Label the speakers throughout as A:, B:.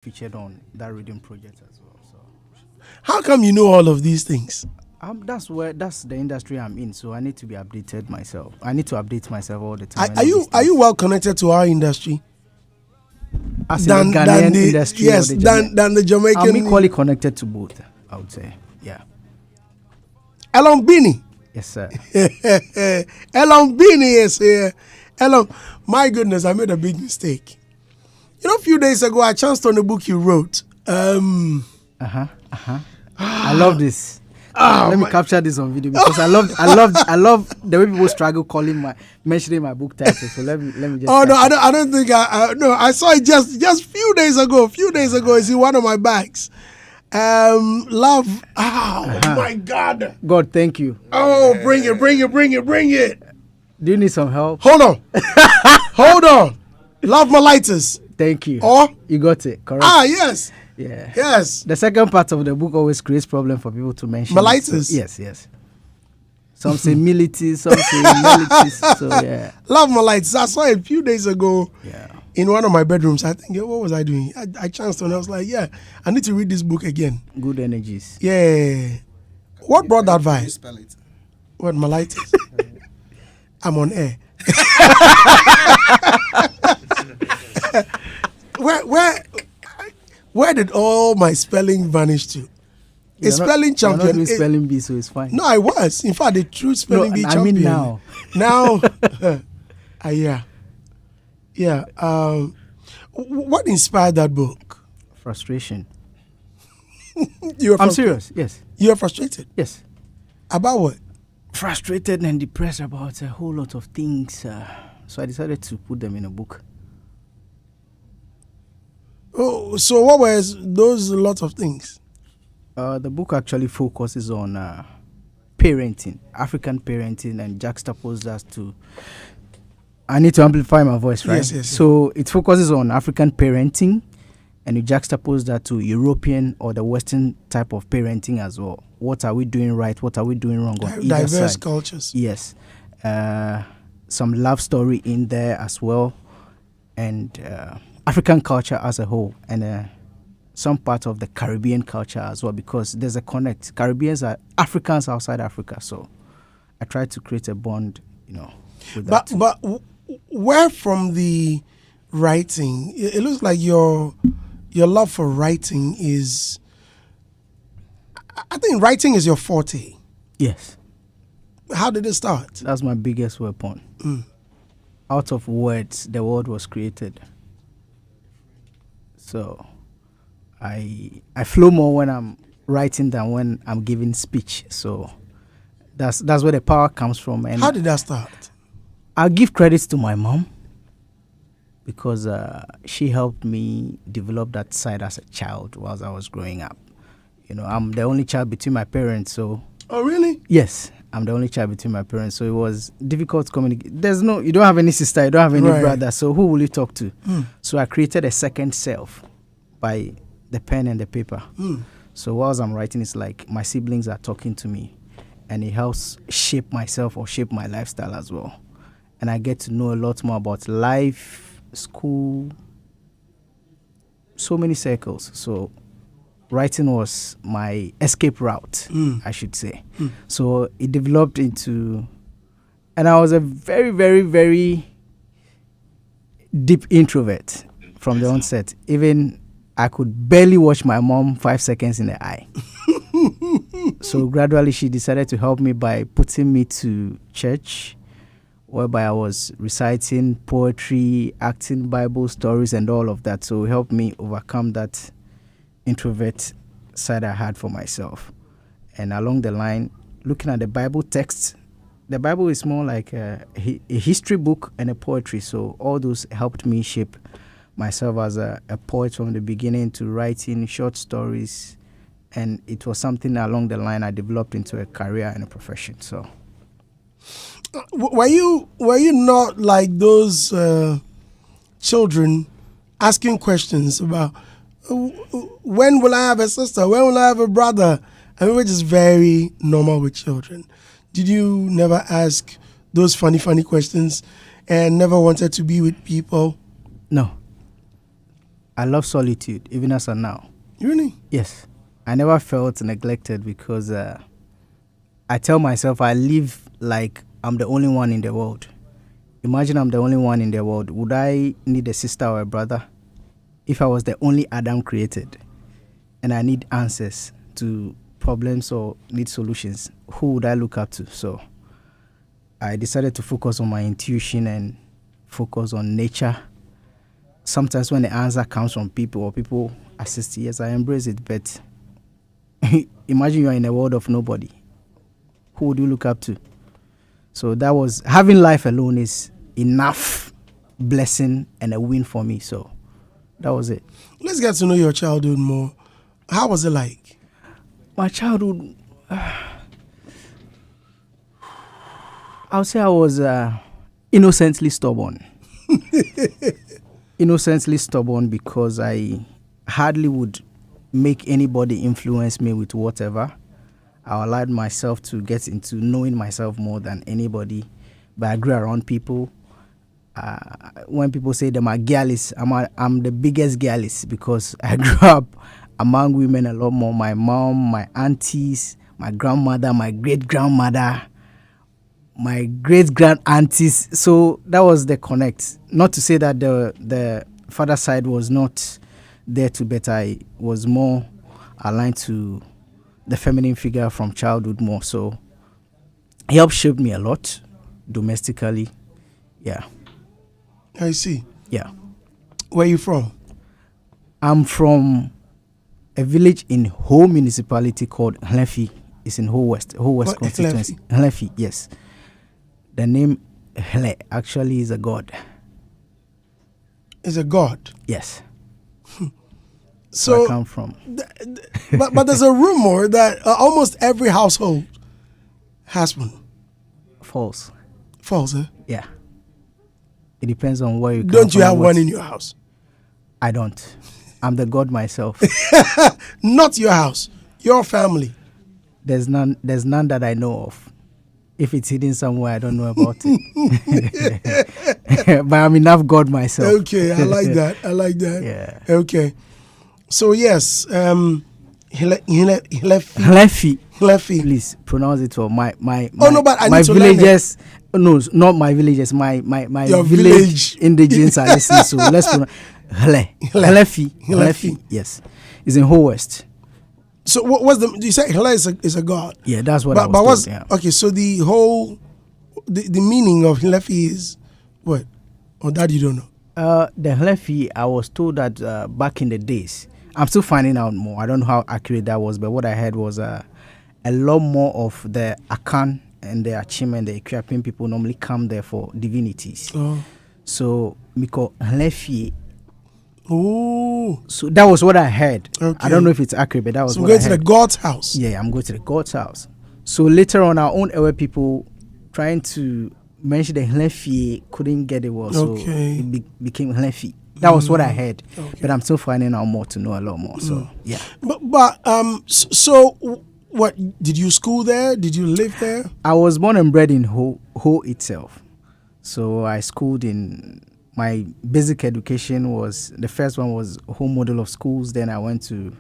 A: featured on that reading project as well. So
B: How come you know all of these things?
A: that's the industry I'm in. So I need to be updated myself. I need to update myself all the time.
B: Are you well connected to our industry?
A: As in the Ghanaian
B: the
A: industry?
B: yes,
A: or the
B: than the Jamaican.
A: I'm equally connected to both, I would say. Yeah.
B: Elorm Beenie.
A: Yes, sir.
B: Elorm Beenie is here. Elorm, my goodness, I made a big mistake. You know, a few days ago, I chanced on a book you wrote.
A: I love this. Let me capture this on video because I love the way people struggle mentioning my book title. So let me just.
B: Oh no, I don't think no. I saw it just few days ago. It's in one of my bags. Love. Oh my God.
A: God, thank you.
B: Oh, bring it.
A: Do you need some help?
B: Hold on. Hold on. Love Malitus.
A: Thank you.
B: Oh,
A: you got it. Correct.
B: Yes.
A: Yeah.
B: Yes.
A: The second part of the book always creates problem for people to mention.
B: Malitus.
A: So, yes. Some say milities, some say milities. So yeah.
B: Love Malitus. I saw it a few days ago.
A: Yeah.
B: In one of my bedrooms. I think, what was I doing? I chanced on. I was like, yeah, I need to read this book again.
A: Good energies.
B: Yeah. What brought that vibe?
C: Spell it.
B: What, Malitus? I'm on air. Where did all my spelling vanish to? A spelling champion.
A: You're not doing spelling bee, so it's fine.
B: No, I was. In fact, the true spelling bee champion.
A: I mean now.
B: Now, yeah. What inspired that book?
A: Frustration.
B: I'm
A: serious. Yes.
B: You are frustrated.
A: Yes.
B: About what?
A: Frustrated and depressed about a whole lot of things. So I decided to put them in a book.
B: Oh, so what was those lot of things?
A: The book actually focuses on parenting, African parenting, and juxtaposes that to. I need to amplify my voice, right?
B: Yes.
A: So it focuses on African parenting, and you juxtapose that to European or the Western type of parenting as well. What are we doing right? What are we doing wrong on either
B: diverse
A: side?
B: Cultures.
A: Yes. Some love story in there as well, and African culture as a whole, and some part of the Caribbean culture as well, because there's a connect. Caribbeans are Africans outside Africa, so I try to create a bond, with that.
B: But where from the writing? It looks like your love for writing is. I think writing is your forte.
A: Yes.
B: How did it start?
A: That's my biggest weapon. Out of words, the world was created. So I flow more when I'm writing than when I'm giving speech. So that's where the power comes from. And
B: how did that start?
A: I'll give credits to my mom because she helped me develop that side as a child whilst I was growing up. I'm the only child between my parents, so.
B: Oh, really?
A: Yes, I'm the only child between my parents, so it was difficult to communicate. You don't have any sister, you don't have any brother, so who will you talk to? So I created a second self by the pen and the paper. So whilst I'm writing, it's like my siblings are talking to me, and it helps shape myself or shape my lifestyle as well. And I get to know a lot more about life, school, so many circles. So writing was my escape route, I should say. So it developed into, and I was a very, very, very deep introvert from the onset. Even I could barely watch my mom 5 seconds in the eye. So gradually she decided to help me by putting me to church, whereby I was reciting poetry, acting Bible stories and all of that. So it helped me overcome that introvert side I had for myself. And along the line, looking at the Bible texts, the Bible is more like a history book and a poetry. So all those helped me shape myself as a poet from the beginning to writing short stories. And it was something along the line I developed into a career and a profession. So
B: were you not like those children asking questions about when will I have a sister? When will I have a brother? I mean, which is very normal with children. Did you never ask those funny questions and never wanted to be with people?
A: No. I love solitude, even as of now.
B: Really?
A: Yes. I never felt neglected because I tell myself I live like I'm the only one in the world. Imagine I'm the only one in the world. Would I need a sister or a brother if I was the only Adam created and I need answers to problems or need solutions? Who would I look up to? So I decided to focus on my intuition and focus on nature. Sometimes when the answer comes from people or people assist, yes, I embrace it. But imagine you're in a world of nobody. Who would you look up to? So that was, having life alone is enough blessing and a win for me. So that was it.
B: Let's get to know your childhood more. How was it like?
A: My childhood, I would say I was innocently stubborn. Innocently stubborn because I hardly would make anybody influence me with whatever. I allowed myself to get into knowing myself more than anybody. But I grew around people. When people say them are girlies, I'm the biggest girlies because I grew up among women a lot more. My mom, my aunties, my grandmother, my great-grandmother, my great-grand-aunties. So that was the connect. Not to say that the father side was not there too, but I was more aligned to the feminine figure from childhood more. So he helped shape me a lot domestically. Yeah.
B: I see.
A: Yeah.
B: Where are you from?
A: I'm from a village in Ho municipality called Hlefi. It's in Ho West constituency. Hlefi, yes. The name Hle actually is a god.
B: Is a god?
A: Yes.
B: So
A: where I come from.
B: But there's a rumor that almost every household has one.
A: False.
B: False, eh?
A: Yeah. It depends on where you come
B: Don't you
A: from
B: have one in your house?
A: I don't. I'm the god myself.
B: Not your house, your family.
A: There's none that I know of. If it's hidden somewhere, I don't know about it. But I'm enough god myself.
B: Okay, I like that.
A: Yeah.
B: Okay. So yes,
A: Hlefi. Please pronounce it for my
B: oh no, but I
A: my
B: need to
A: villagers. No, not my villagers. My
B: your
A: village indigents are listening. So let's pronounce Hlefi. Yes, it's in Ho West.
B: So what's the? You said Hle is a god.
A: Yeah, that's what I was
B: But what's
A: told, yeah.
B: okay? So the whole the meaning of Hlefi is what? Or that you don't know?
A: The Hlefi, I was told that back in the days. I'm still finding out more. I don't know how accurate that was, but what I heard was a lot more of the Akan and the Achim and the Equiapian people normally come there for divinities.
B: Oh.
A: So, Miko Hlefi.
B: Oh.
A: So that was what I heard.
B: Okay.
A: I don't know if it's accurate, but that was
B: so
A: what I heard.
B: So going to the God's house.
A: Yeah, I'm going to the God's house. So later on, our own Ewe people trying to mention the Hlefi couldn't get it well. So it became Hlefi. That was what I heard, but I'm still finding out more to know a lot more. So yeah.
B: But so what? Did you school there? Did you live there?
A: I was born and bred in Ho itself, so I schooled in. My basic education was the first one was Ho model of schools. Then I went to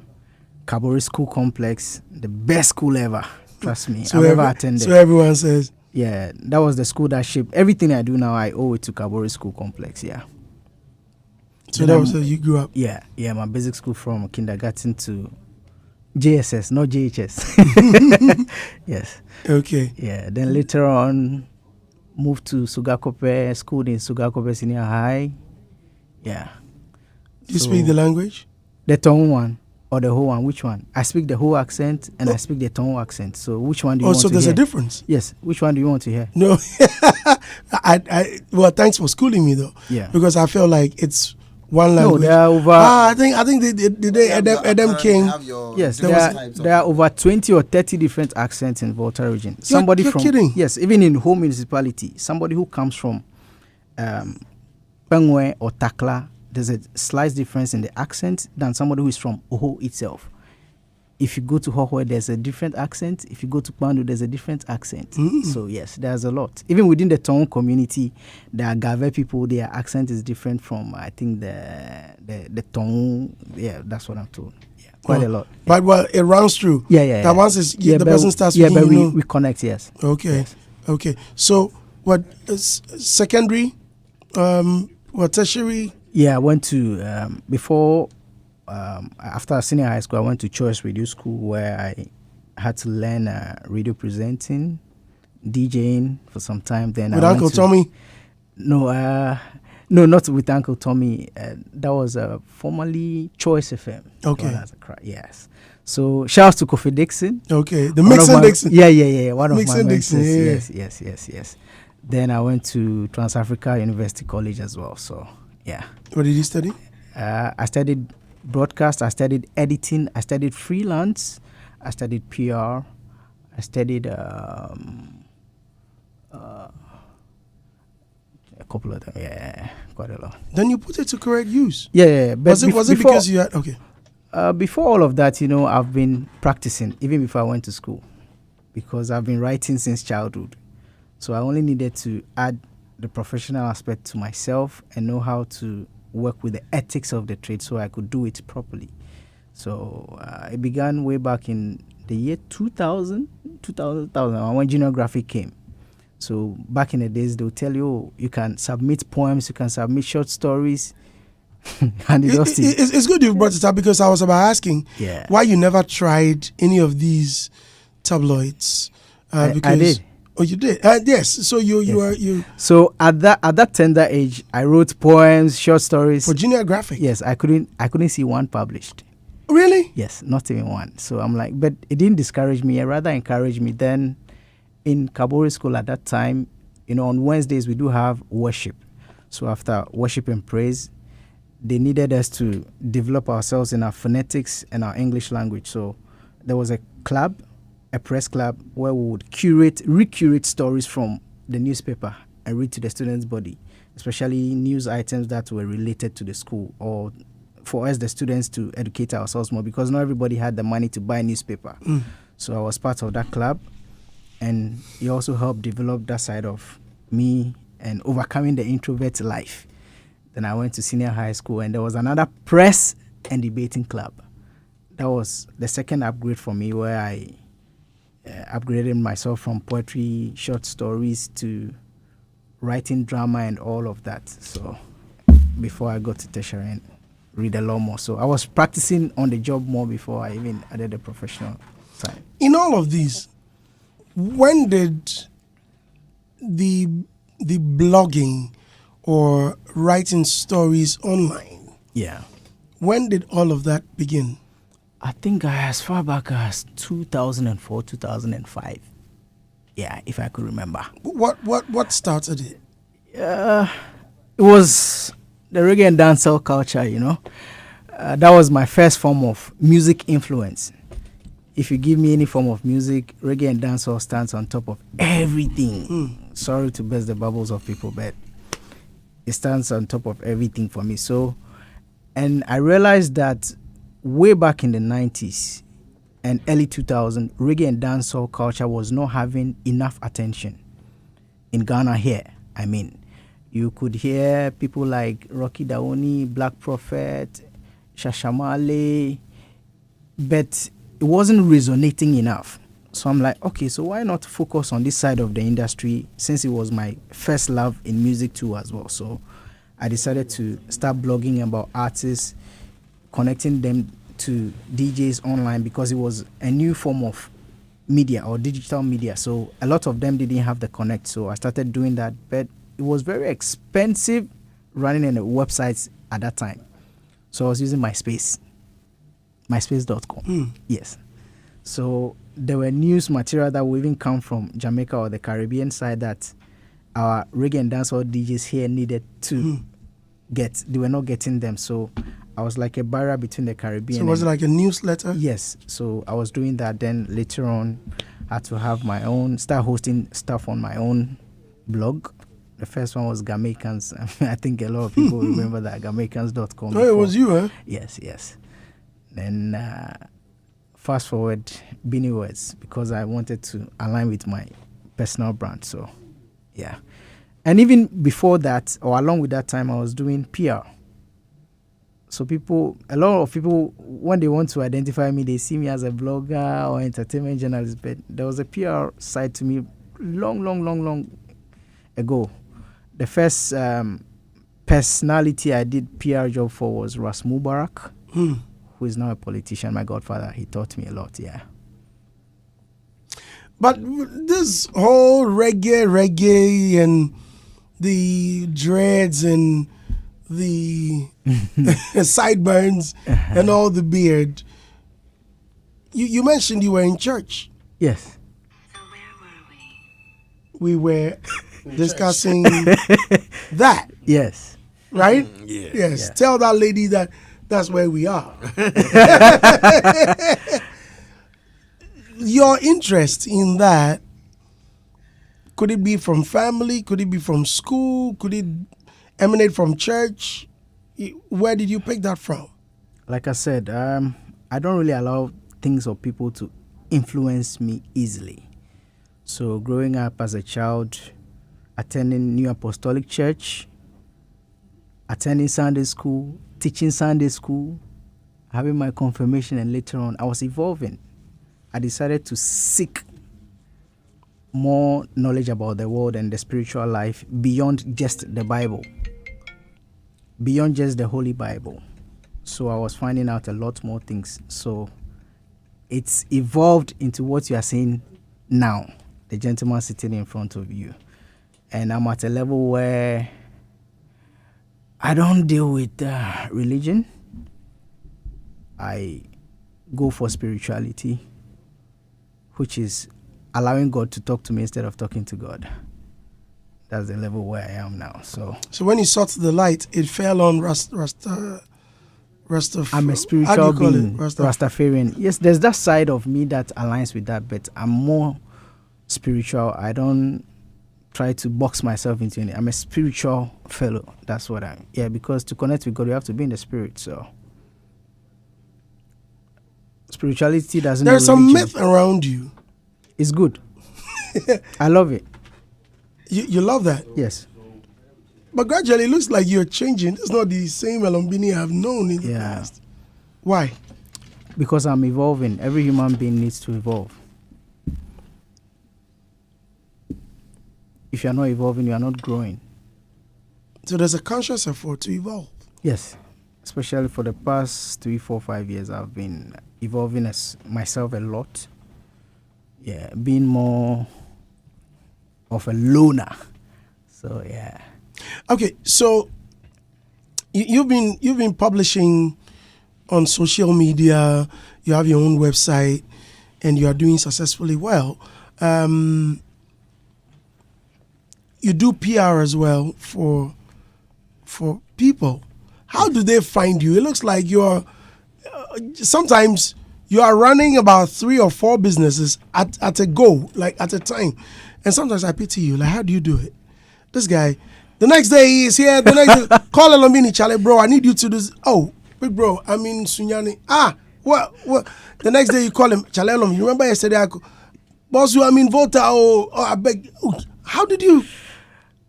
A: Kabori School Complex, the best school ever. Trust me, I've ever attended.
B: So everyone says.
A: Yeah, that was the school that shaped everything I do now. I owe it to Kabori School Complex. Yeah.
B: So that was how you grew up?
A: Yeah, my basic school from kindergarten to JSS, not JHS. Yes.
B: Okay.
A: Yeah, then later on, moved to Sugakope, schooled in Sugakope Senior High. Yeah.
B: Do you speak the language?
A: The Tongue one or the Ho one? Which one? I speak the Ho accent and I speak the Tongue accent. So which one do you want to hear?
B: Oh, so there's a difference?
A: Yes. Which one do you want to hear?
B: No. Well, thanks for schooling me though.
A: Yeah.
B: Because I feel like it's one language.
A: No, there are over.
B: I think Adam King.
A: Yes, there are over 20 or 30 different accents in Volta region. Somebody
B: you're
A: from
B: kidding.
A: Yes, even in Ho municipality, somebody who comes from Pengwe or Takla, there's a slight difference in the accent than somebody who is from Oho itself. if you go to Hohwe, there's a different accent. If you go to Kpandu, there's a different accent. So yes, there's a lot. Even within the Tong community, the Agave people, their accent is different from, I think, the Tong. Yeah, that's what I'm told. Yeah, quite a lot.
B: But well, it runs through.
A: Yeah.
B: That once the person starts speaking,
A: but we connect. Yes.
B: Okay.
A: Yes.
B: Okay. So what? Secondary? What tertiary?
A: Yeah, I went to before. After senior high school, I went to Choice Radio School where I had to learn radio presenting, DJing for some time. Then
B: with Uncle Tommy?
A: No, not with Uncle Tommy. That was formerly Choice FM.
B: Okay.
A: Yes. So shout out to Kofi Dixon.
B: Okay, the Mixon Dixon.
A: Yeah. One of
B: Mixon
A: my
B: Dixon.
A: Yes. Then I went to Trans Africa University College as well. So yeah.
B: What did you study?
A: I studied broadcast, I studied editing, I studied freelance, I studied PR, I studied a couple of them, quite a lot.
B: Then you put it to correct use.
A: Yeah. But
B: was it because you had, okay.
A: Before all of that, I've been practicing, even before I went to school, because I've been writing since childhood. So I only needed to add the professional aspect to myself and know how to work with the ethics of the trade so I could do it properly. So it began way back in the year 2000 when Junior Graphic came. So back in the days, they'll tell you you can submit poems, you can submit short stories. And
B: it's good you brought it up because I was about asking why you never tried any of these tabloids. Because
A: I did.
B: Oh, you did? Yes. So you.
A: So at that tender age, I wrote poems, short stories
B: for Junior Graphic.
A: Yes, I couldn't see one published.
B: Really?
A: Yes, not even one. So I'm like, but it didn't discourage me. It rather encouraged me. Then in Kabori school at that time, on Wednesdays we do have worship. So after worship and praise, they needed us to develop ourselves in our phonetics and our English language. So there was a press club where we would recurate stories from the newspaper and read to the students' body, especially news items that were related to the school, or for us, the students, to educate ourselves more, because not everybody had the money to buy a newspaper. So I was part of that club, and it also helped develop that side of me and overcoming the introvert life. Then I went to senior high school, and there was another press and debating club. That was the second upgrade for me, where I upgraded myself from poetry, short stories to writing drama and all of that. So before I got to tertiary and read a lot more. So I was practicing on the job more before I even added the professional side.
B: In all of these, when did the blogging or writing stories online, when did all of that begin?
A: I think as far back as 2004, 2005. Yeah, if I could remember.
B: What started it?
A: It was the reggae and dancehall culture, That was my first form of music influence. If you give me any form of music, reggae and dancehall stands on top of everything. Sorry to burst the bubbles of people, but it stands on top of everything for me. So, and I realized that way back in the 90s and early 2000s, reggae and dancehall culture was not having enough attention in Ghana here. I mean, you could hear people like Rocky Daoni, Black Prophet, Shashamale, but it wasn't resonating enough. So I'm like, okay, so why not focus on this side of the industry, since it was my first love in music too as well. So I decided to start blogging about artists, connecting them to DJs online, because it was a new form of media or digital media. So a lot of them didn't have the connect. So I started doing that, but it was very expensive running in the websites at that time. So I was using myspace.com. Yes. So there were news material that would even come from Jamaica or the Caribbean side that our reggae and dancehall DJs here needed to get. They were not getting them. So I was like a barrier between the Caribbean.
B: So was it like a newsletter?
A: Yes. So I was doing that. Then later on, I had to have my own, start hosting stuff on my own blog. The first one was Gamaicans. I think a lot of people remember that, Gamaicans.com.
B: Oh, it was you, huh?
A: Yes. Then fast forward Beenie words because I wanted to align with my personal brand. So, yeah. And even before that, or along with that time, I was doing PR. So a lot of people, when they want to identify me, they see me as a blogger or entertainment journalist. But there was a PR side to me long ago. The first personality I did PR job for was Ras Mubarak, who is now a politician, my godfather. He taught me a lot, yeah.
B: But this whole reggae and the dreads and the sideburns and all the beard, you mentioned you were in church.
A: Yes.
C: So where were
B: We were discussing that.
A: Yes.
B: Right?
D: Yeah.
B: Yes.
A: Yeah.
B: Tell that lady that's where we are. Your interest in that, could it be from family? Could it be from school? Could it emanate from church? Where did you pick that from?
A: Like I said, I don't really allow things or people to influence me easily. So growing up as a child, attending New Apostolic Church, attending Sunday school, teaching Sunday school, having my confirmation, and later on, I was evolving. I decided to seek more knowledge about the world and the spiritual life beyond just the Bible, beyond just the Holy Bible. So I was finding out a lot more things. So it's evolved into what you are saying now, the gentleman sitting in front of you. And I'm at a level where I don't deal with religion. I go for spirituality, which is allowing God to talk to me instead of talking to God. That's the level where I am now. So
B: when you sought the light, it fell on
A: I'm a spiritual being, Rastafarian. Yes, there's that side of me that aligns with that, but I'm more spiritual. I don't try to box myself into anything. I'm a spiritual fellow. That's what I am. Yeah, because to connect with God, you have to be in the spirit. So spirituality doesn't.
B: There's some myth around you.
A: It's good. I love it.
B: You love that?
A: Yes.
B: But gradually, it looks like you're changing. It's not the same Elorm Beenie I've known in the past. Why?
A: Because I'm evolving. Every human being needs to evolve. If you're not evolving, you are not growing.
B: So there's a conscious effort to evolve.
A: Yes. Especially for the past 3, 4, 5 years, I've been evolving as myself a lot. Yeah, being more of a loner. So yeah.
B: Okay, so you've been publishing on social media. You have your own website, and you are doing successfully well. You do PR as well for people. How do they find you? It looks like you're sometimes you are running about 3 or 4 businesses at a go, like at a time. And sometimes I pity you. Like, how do you do it? This guy, the next day he is here. The next day, call Elorm Beenie, Charlie, bro, I need you to do this. Oh, big bro, I'm in Sunyani. What? The next day you call him, Charlie Elorm, you remember yesterday boss, I'm in Volta, I beg. How did you,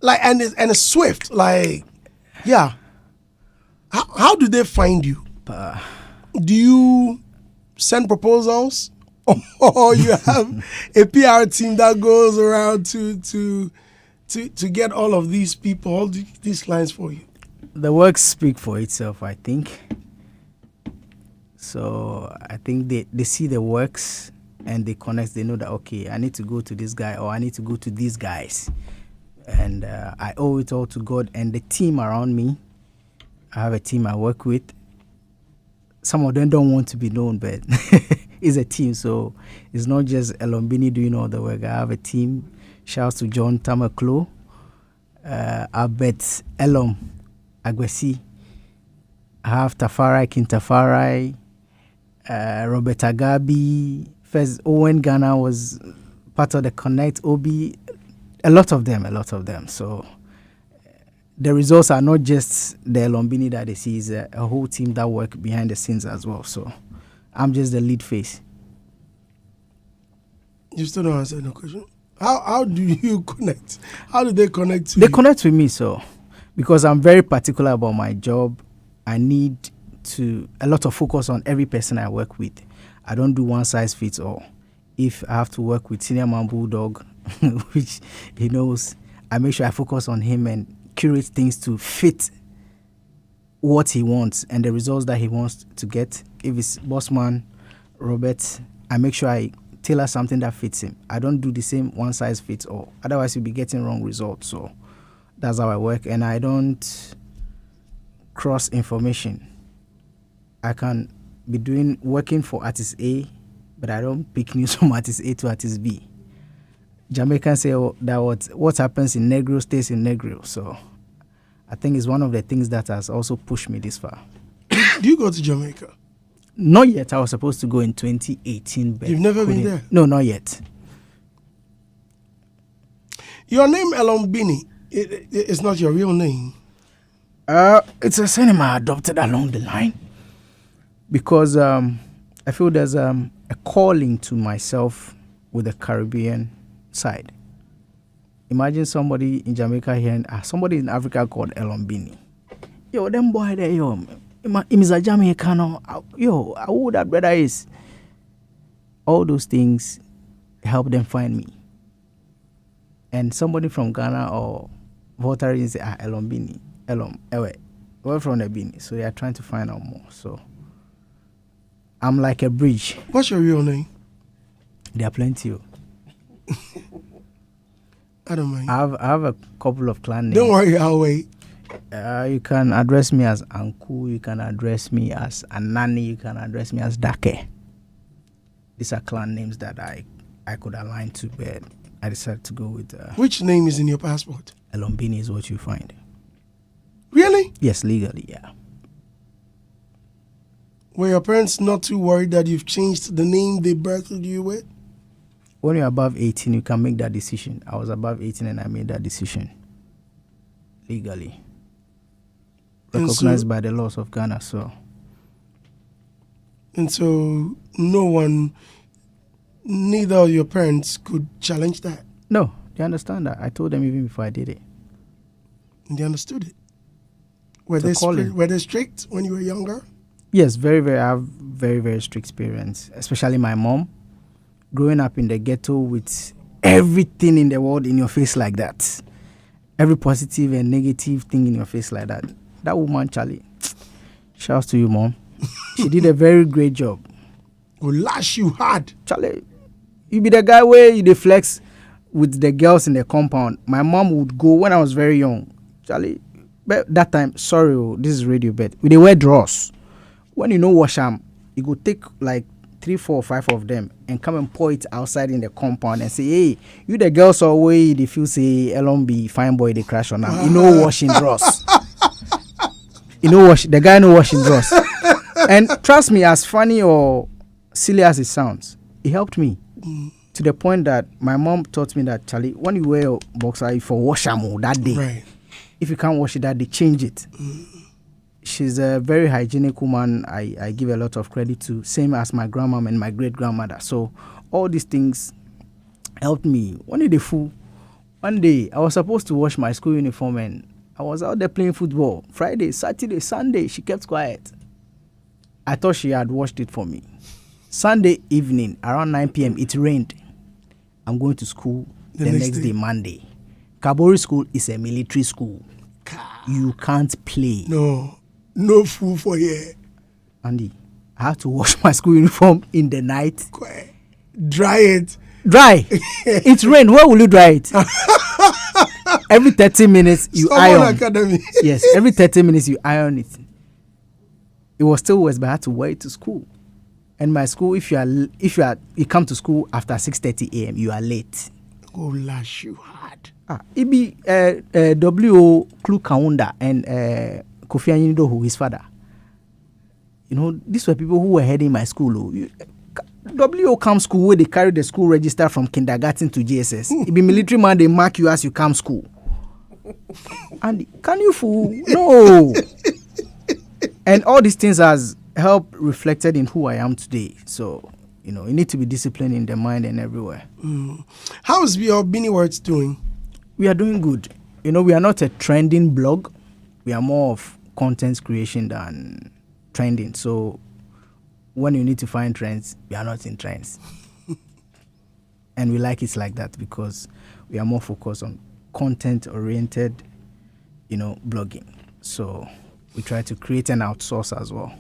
B: like, and it's swift, like, yeah. How do they find you? Do you send proposals, or you have a PR team that goes around to get all of these people, all these clients for you?
A: The works speak for itself, I think. So I think they see the works and they connect. They know that, okay, I need to go to this guy or I need to go to these guys. And I owe it all to God and the team around me. I have a team I work with. Some of them don't want to be known, but it's a team. So it's not just Elorm Beenie doing all the work. I have a team. Shouts to John Tamaklo, Albert Elom Agwesi. I have Tafarai Kintafarai, Robert Agabi. First, Owen Ghana was part of the Connect, Obi. A lot of them. So the results are not just the Elorm Beenie that they see, it's a whole team that work behind the scenes as well. So I'm just the lead face.
B: You still don't answer no question. How do you connect? How do they connect to
A: They
B: you?
A: connect with me, so because I'm very particular about my job, I need a lot of focus on every person I work with. I don't do one size fits all. If I have to work with Senior Man Bulldog, which he knows, I make sure I focus on him and curate things to fit what he wants and the results that he wants to get. If it's Bossman, Robert, I make sure I tailor something that fits him. I don't do the same one size fits all. Otherwise, you'll be getting wrong results. So that's how I work. And I don't cross information. I can be working for artist A, but I don't pick news from artist A to artist B. Jamaicans say that what happens in Negro stays in Negro. So I think it's one of the things that has also pushed me this far.
B: Do you go to Jamaica?
A: Not yet. I was supposed to go in 2018. But
B: You've never been there?
A: No, not yet.
B: Your name, Elorm Beenie, it's not your real name.
A: It's a surname I adopted along the line because I feel there's a calling to myself with the Caribbean side. Imagine somebody in Jamaica hearing somebody in Africa called Elorm Beenie. Yo, them boy there, yo, him is a Jamaican. Yo, who that brother is? All those things help them find me. And somebody from Ghana or Volta say, Elorm Beenie. Elorm, we're from the Beenie, so they are trying to find out more. So I'm like a bridge.
B: What's your real name?
A: There are plenty.
B: I don't mind.
A: I have a couple of clan names.
B: Don't worry, I'll wait.
A: You can address me as Anku. You can address me as Anani. You can address me as Dake. These are clan names that I could align to, but I decided to go with.
B: Which name is in your passport?
A: Elorm Beenie is what you find.
B: Really?
A: Yes, legally, yeah.
B: Were your parents not too worried that you've changed the name they birthed you with?
A: When you're above 18, you can make that decision. I was above 18 and I made that decision legally, recognized by the laws of Ghana.
B: And so no one, neither of your parents could challenge that.
A: No, they understand that. I told them even before I did it.
B: And they understood it. Were they strict when you were younger?
A: Yes, very, very. I have very, very strict parents, especially my mom. Growing up in the ghetto with everything in the world in your face like that. Every positive and negative thing in your face like that. That woman, Charlie, shouts to you, Mom. She did a very great job.
B: Will lash you hard.
A: Charlie, you be the guy where you deflex with the girls in the compound. My mom would go when I was very young. Charlie, but that time, sorry, this is radio, but they wear drawers. When you know wash them, you go take like 3, 4, 5 of them and come and pour it outside in the compound and say, hey, you the girls are way they feel say Elorm be fine boy they crash on them. You know washing drawers. The guy know washing drawers. And trust me, as funny or silly as it sounds, it helped me to the point that my mom taught me that, Charlie, when you wear a boxer, for wash them that day.
B: Right.
A: If you can't wash it that day, change it. She's a very hygienic woman. I give a lot of credit to, same as my grandmom and my great-grandmother. So all these things helped me. One day, I was supposed to wash my school uniform and I was out there playing football. Friday, Saturday, Sunday, she kept quiet. I thought she had washed it for me. Sunday evening, around 9 p.m., it rained. I'm going to school the next day, Monday. Kabori School is a military school. You can't play.
B: No fool for here.
A: Andy, I had to wash my school uniform in the night.
B: Dry it.
A: Dry. It's rain. Where will you dry it? Every 30 minutes you iron.
B: Academy.
A: Yes, every 30 minutes you iron it. It was still wet, but I had to wear it to school. And my school, if you come to school after 6:30 a.m., you are late.
B: Go lash you hard.
A: It be W.O. Klu Kaunda and Kofi Anyinido, his father. You know, these were people who were heading my school. W.O. come school where they carry the school register from kindergarten to JSS. It be military man, they mark you as you come school. And can you fool? No. And all these things has helped reflected in who I am today. So you need to be disciplined in the mind and everywhere.
B: How's your Beenie Words doing?
A: We are doing good. We are not a trending blog. We are more of content creation than trending. So when you need to find trends, we are not in trends. And we like it like that because we are more focused on content-oriented, blogging. So we try to create and outsource as well.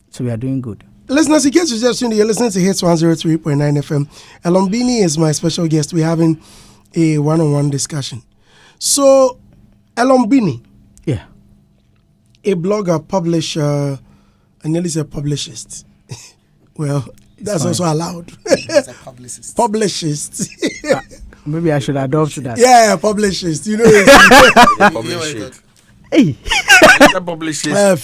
A: So we are doing good.
B: Listeners, in case you're just tuning in, you're listening to Hits 103.9 FM. Elorm Beenie is my special guest. We're having a one-on-one discussion. So, Elorm Beenie.
A: Yeah.
B: A blogger, publisher, I nearly said publicist. Well, that's also allowed.
D: It's a publicist.
B: Publicist.
A: Maybe I should adopt that.
B: Yeah, publicist.
E: Publish it.
A: Hey.
E: Publish it.
B: Oh,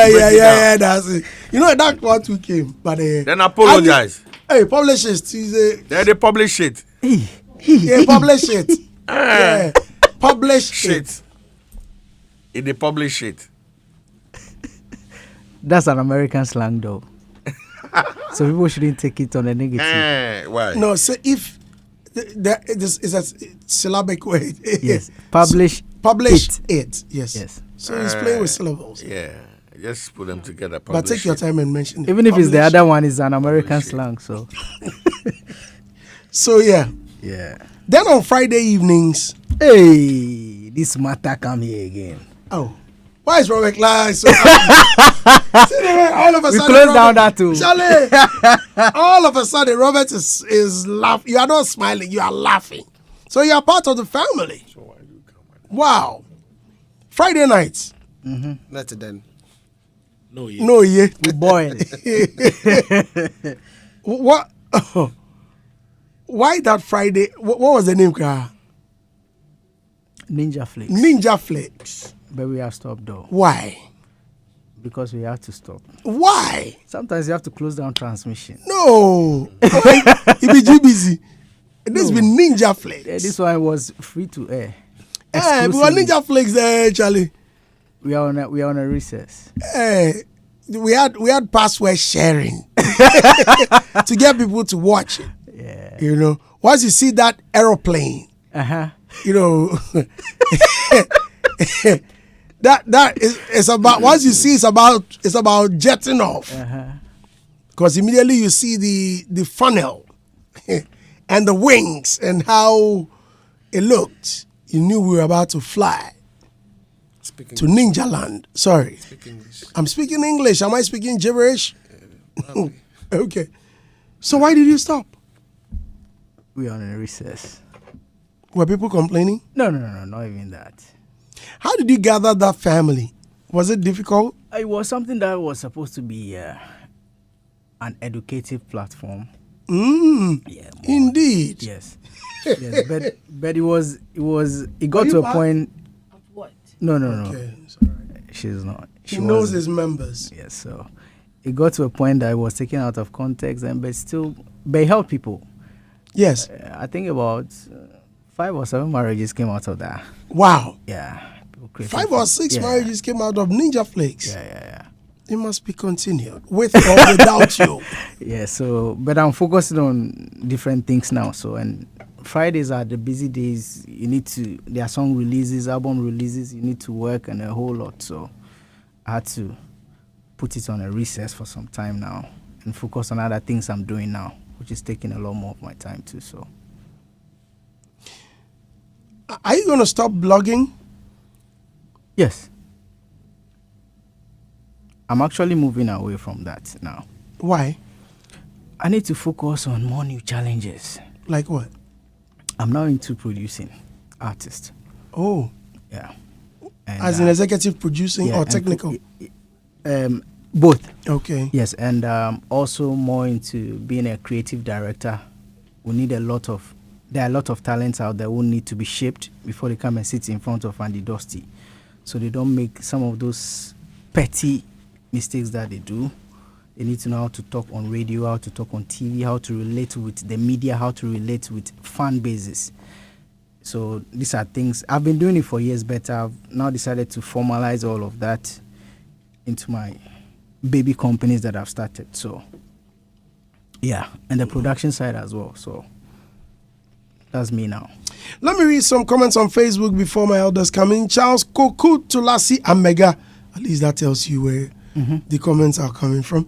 B: yeah, that's it. That one too came. But
E: Then apologize.
B: Hey, publicist.
E: Then they publish it.
B: Yeah, publish it. Yeah. Publish
E: Shit. If they publish it.
A: That's an American slang, though. So people shouldn't take it on a negative.
E: Why?
B: No, so if this is a syllabic word.
A: Yes. Publish
B: it. Yes.
A: Yes.
B: So he's playing with syllables.
E: Yeah. Just put them together.
B: But take your time and mention it.
A: Even if it's the
B: Publish.
A: other one, is an American slang. So.
B: So yeah.
A: Yeah.
B: Then on Friday evenings.
A: Hey, this matter come here again.
B: Oh. Why is Robert Klein so happy? All of a
A: We
B: sudden,
A: close
B: Robert,
A: down that too.
B: Charlie, all of a sudden, Robert is laughing. You are not smiling, you are laughing. So you are part of the family.
E: So why do you come?
B: Wow. Friday nights.
D: Not then.
B: No, yeah.
A: We boil.
B: What? Why that Friday? What was the name, Kra?
A: Ninja Flakes.
B: Ninja Flakes.
A: But we have stopped though.
B: Why?
A: Because we have to stop.
B: Why?
A: Sometimes you have to close down transmission.
B: No. It be GBZ. This be Ninja Flakes.
A: Yeah, this one was free to air.
B: Hey, but
A: Exclusively.
B: Ninja Flakes there, Charlie.
A: We are on a recess.
B: Hey, we had password sharing to get people to watch it.
A: Yeah.
B: Once you see that aeroplane,
A: Uh-huh.
B: that is about. Once you see it's about jetting off, because immediately you see the funnel and the wings and how it looked. You knew we were about to fly to Ninja Land. Sorry,
D: Speak English.
B: I'm speaking English. Am I speaking gibberish? Okay. So why did you stop?
A: We are on a recess.
B: Were people complaining?
A: No, not even that.
B: How did you gather that family? Was it difficult?
A: It was something that was supposed to be an educative platform. Yeah, more.
B: Indeed.
A: Yes. Yes, but it got to a point.
D: What?
A: No.
B: Okay, it's all right.
A: She's not.
B: He
A: She
B: knows
A: wasn't.
B: his members.
A: Yes, so it got to a point that it was taken out of context, but it helped people.
B: Yes.
A: I think about 5 or 7 marriages came out of that.
B: Wow.
A: Yeah. People created
B: 5 or 6
A: yeah.
B: marriages came out of Ninja Flakes.
A: Yeah.
B: It must be continued with or without you.
A: Yeah, so, but I'm focusing on different things now. So, and Fridays are the busy days. There are song releases, album releases, you need to work and a whole lot. So, I had to put it on a recess for some time now and focus on other things I'm doing now, which is taking a lot more of my time too. So,
B: Are you going to stop blogging?
A: yes. I'm actually moving away from that now.
B: Why?
A: I need to focus on more new challenges.
B: Like what?
A: I'm now into producing artists.
B: Oh,
A: Yeah. And,
B: as in executive producing
A: yeah,
B: or
A: and
B: technical?
A: both.
B: Okay.
A: Yes, and also more into being a creative director. There are a lot of talents out there who need to be shaped before they come and sit in front of Andy Dusty. So they don't make some of those petty mistakes that they do. They need to know how to talk on radio, how to talk on TV, how to relate with the media, how to relate with fan bases. So these are things I've been doing it for years, but I've now decided to formalize all of that into my baby companies that I've started. So, yeah, and the production side as well. So, that's me now.
B: Let me read some comments on Facebook before my elders come in. Charles Koku Tulasi Amega. At least that tells you where the comments are coming from.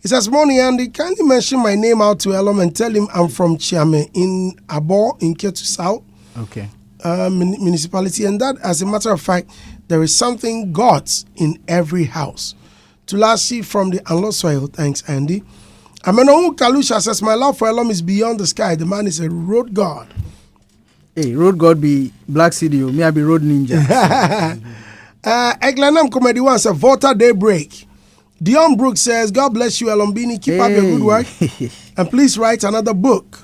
B: It says, morning, Andy. Kindly mention my name out to Elorm and tell him I'm from Chiame in Abo in Ketu South.
A: Okay.
B: Municipality, and that, as a matter of fact, there is something God's in every house. Tulasi from the Unlost Soil. Thanks, Andy. Amenohu Kalusha says, my love for Elorm is beyond the sky. The man is a road god.
A: Hey, road god be Black City, me I be road ninja.
B: Eglanam Comedy One says, Volta Daybreak. Dion Brooks says, God bless you, Elorm Beenie. Keep up your good work. And please write another book.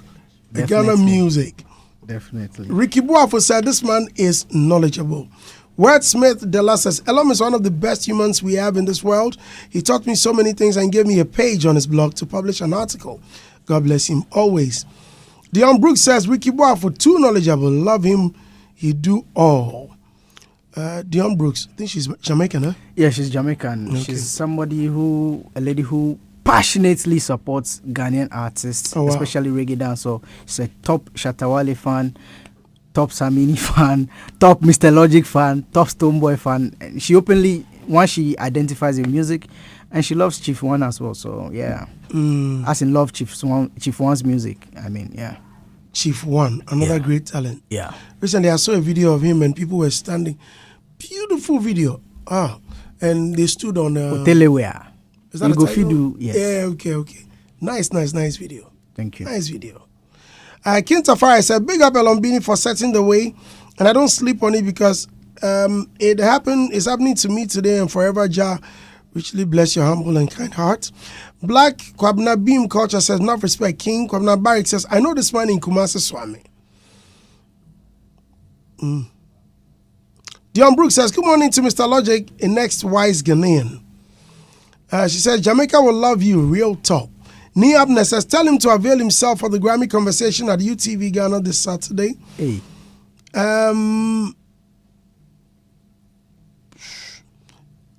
B: The Ghana music.
A: Definitely.
B: Ricky Buafo said, this man is knowledgeable. Wordsmith Della says, Elorm is one of the best humans we have in this world. He taught me so many things and gave me a page on his blog to publish an article. God bless him always. Dion Brooks says, Ricky Buafo, too knowledgeable. Love him. He do all. Dion Brooks, I think she's Jamaican, huh?
A: Yeah, she's Jamaican.
B: Okay.
A: She's a lady who passionately supports Ghanaian artists, especially reggae dance. So she's a top Shatawale fan, top Samini fan, top Mr. Logic fan, top Stoneboy fan. And she openly, once she identifies in music, and she loves Chief One as well. So yeah, as in love Chief One's music. I mean, yeah.
B: Chief One, another great talent.
A: Yeah.
B: Recently, I saw a video of him and people were standing. Beautiful video. And they stood on.
A: Hoteleware.
B: Is that
A: you
B: a
A: go
B: title?
A: Fidu, yes.
B: Yeah, okay. Nice video.
A: Thank you.
B: Nice video. King Tafari said, big up Elorm Beenie for setting the way. And I don't sleep on it because it's happening to me today and forever. Jah richly bless your humble and kind heart. Black Kwabna Beam Culture says, enough respect, King. Kwabna Barrick says, I know this man in Kumasi Swami. Dion Brooks says, good morning to Mr. Logic, a next wise Ghanaian. She says, Jamaica will love you, real talk. Nia Abner says, tell him to avail himself for the Grammy conversation at UTV Ghana this Saturday.
A: Hey.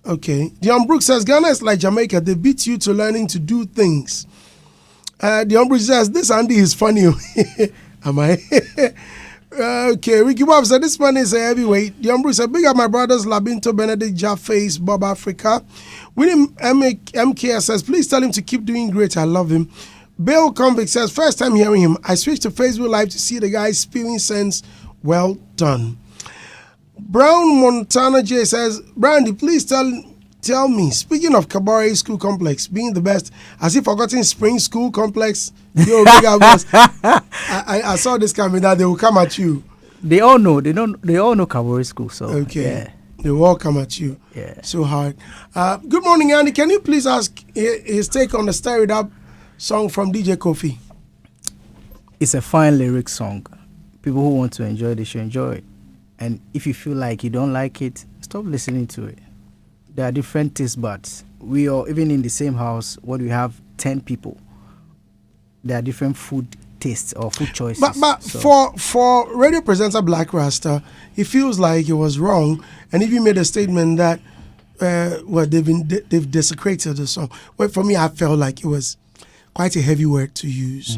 B: Okay. Dion Brooks says, Ghana is like Jamaica. They beat you to learning to do things. Dion Brooks says, this Andy is funny. Am I? Okay. Ricky Bob said, this man is a heavyweight. Dion Brooks said, big up my brothers, Labinto, Benedict, Jafface, Bob Africa. William MK says, please tell him to keep doing great. I love him. Bill Convict says, first time hearing him, I switched to Facebook Live to see the guy spewing sense. Well done. Brown Montana J says, Brandy, please tell me, speaking of Kabore School Complex being the best, has he forgotten Spring School Complex? Yo, big up, boss. I saw this coming that they will come at you.
A: They all know. They all know Kabore School. So
B: okay.
A: Yeah.
B: They will all come at you.
A: Yeah.
B: So hard. Good morning, Andy. Can you please ask his take on the Stir It Up song from DJ Kofi?
A: It's a fine lyric song. People who want to enjoy it, they should enjoy it. And if you feel like you don't like it, stop listening to it. There are different taste buds. We are even in the same house. What we have 10 people. There are different food tastes or food choices.
B: But so. for radio presenter Black Rasta, he feels like it was wrong, and even made a statement that they've desecrated the song. Well, for me, I felt like it was quite a heavy word to use.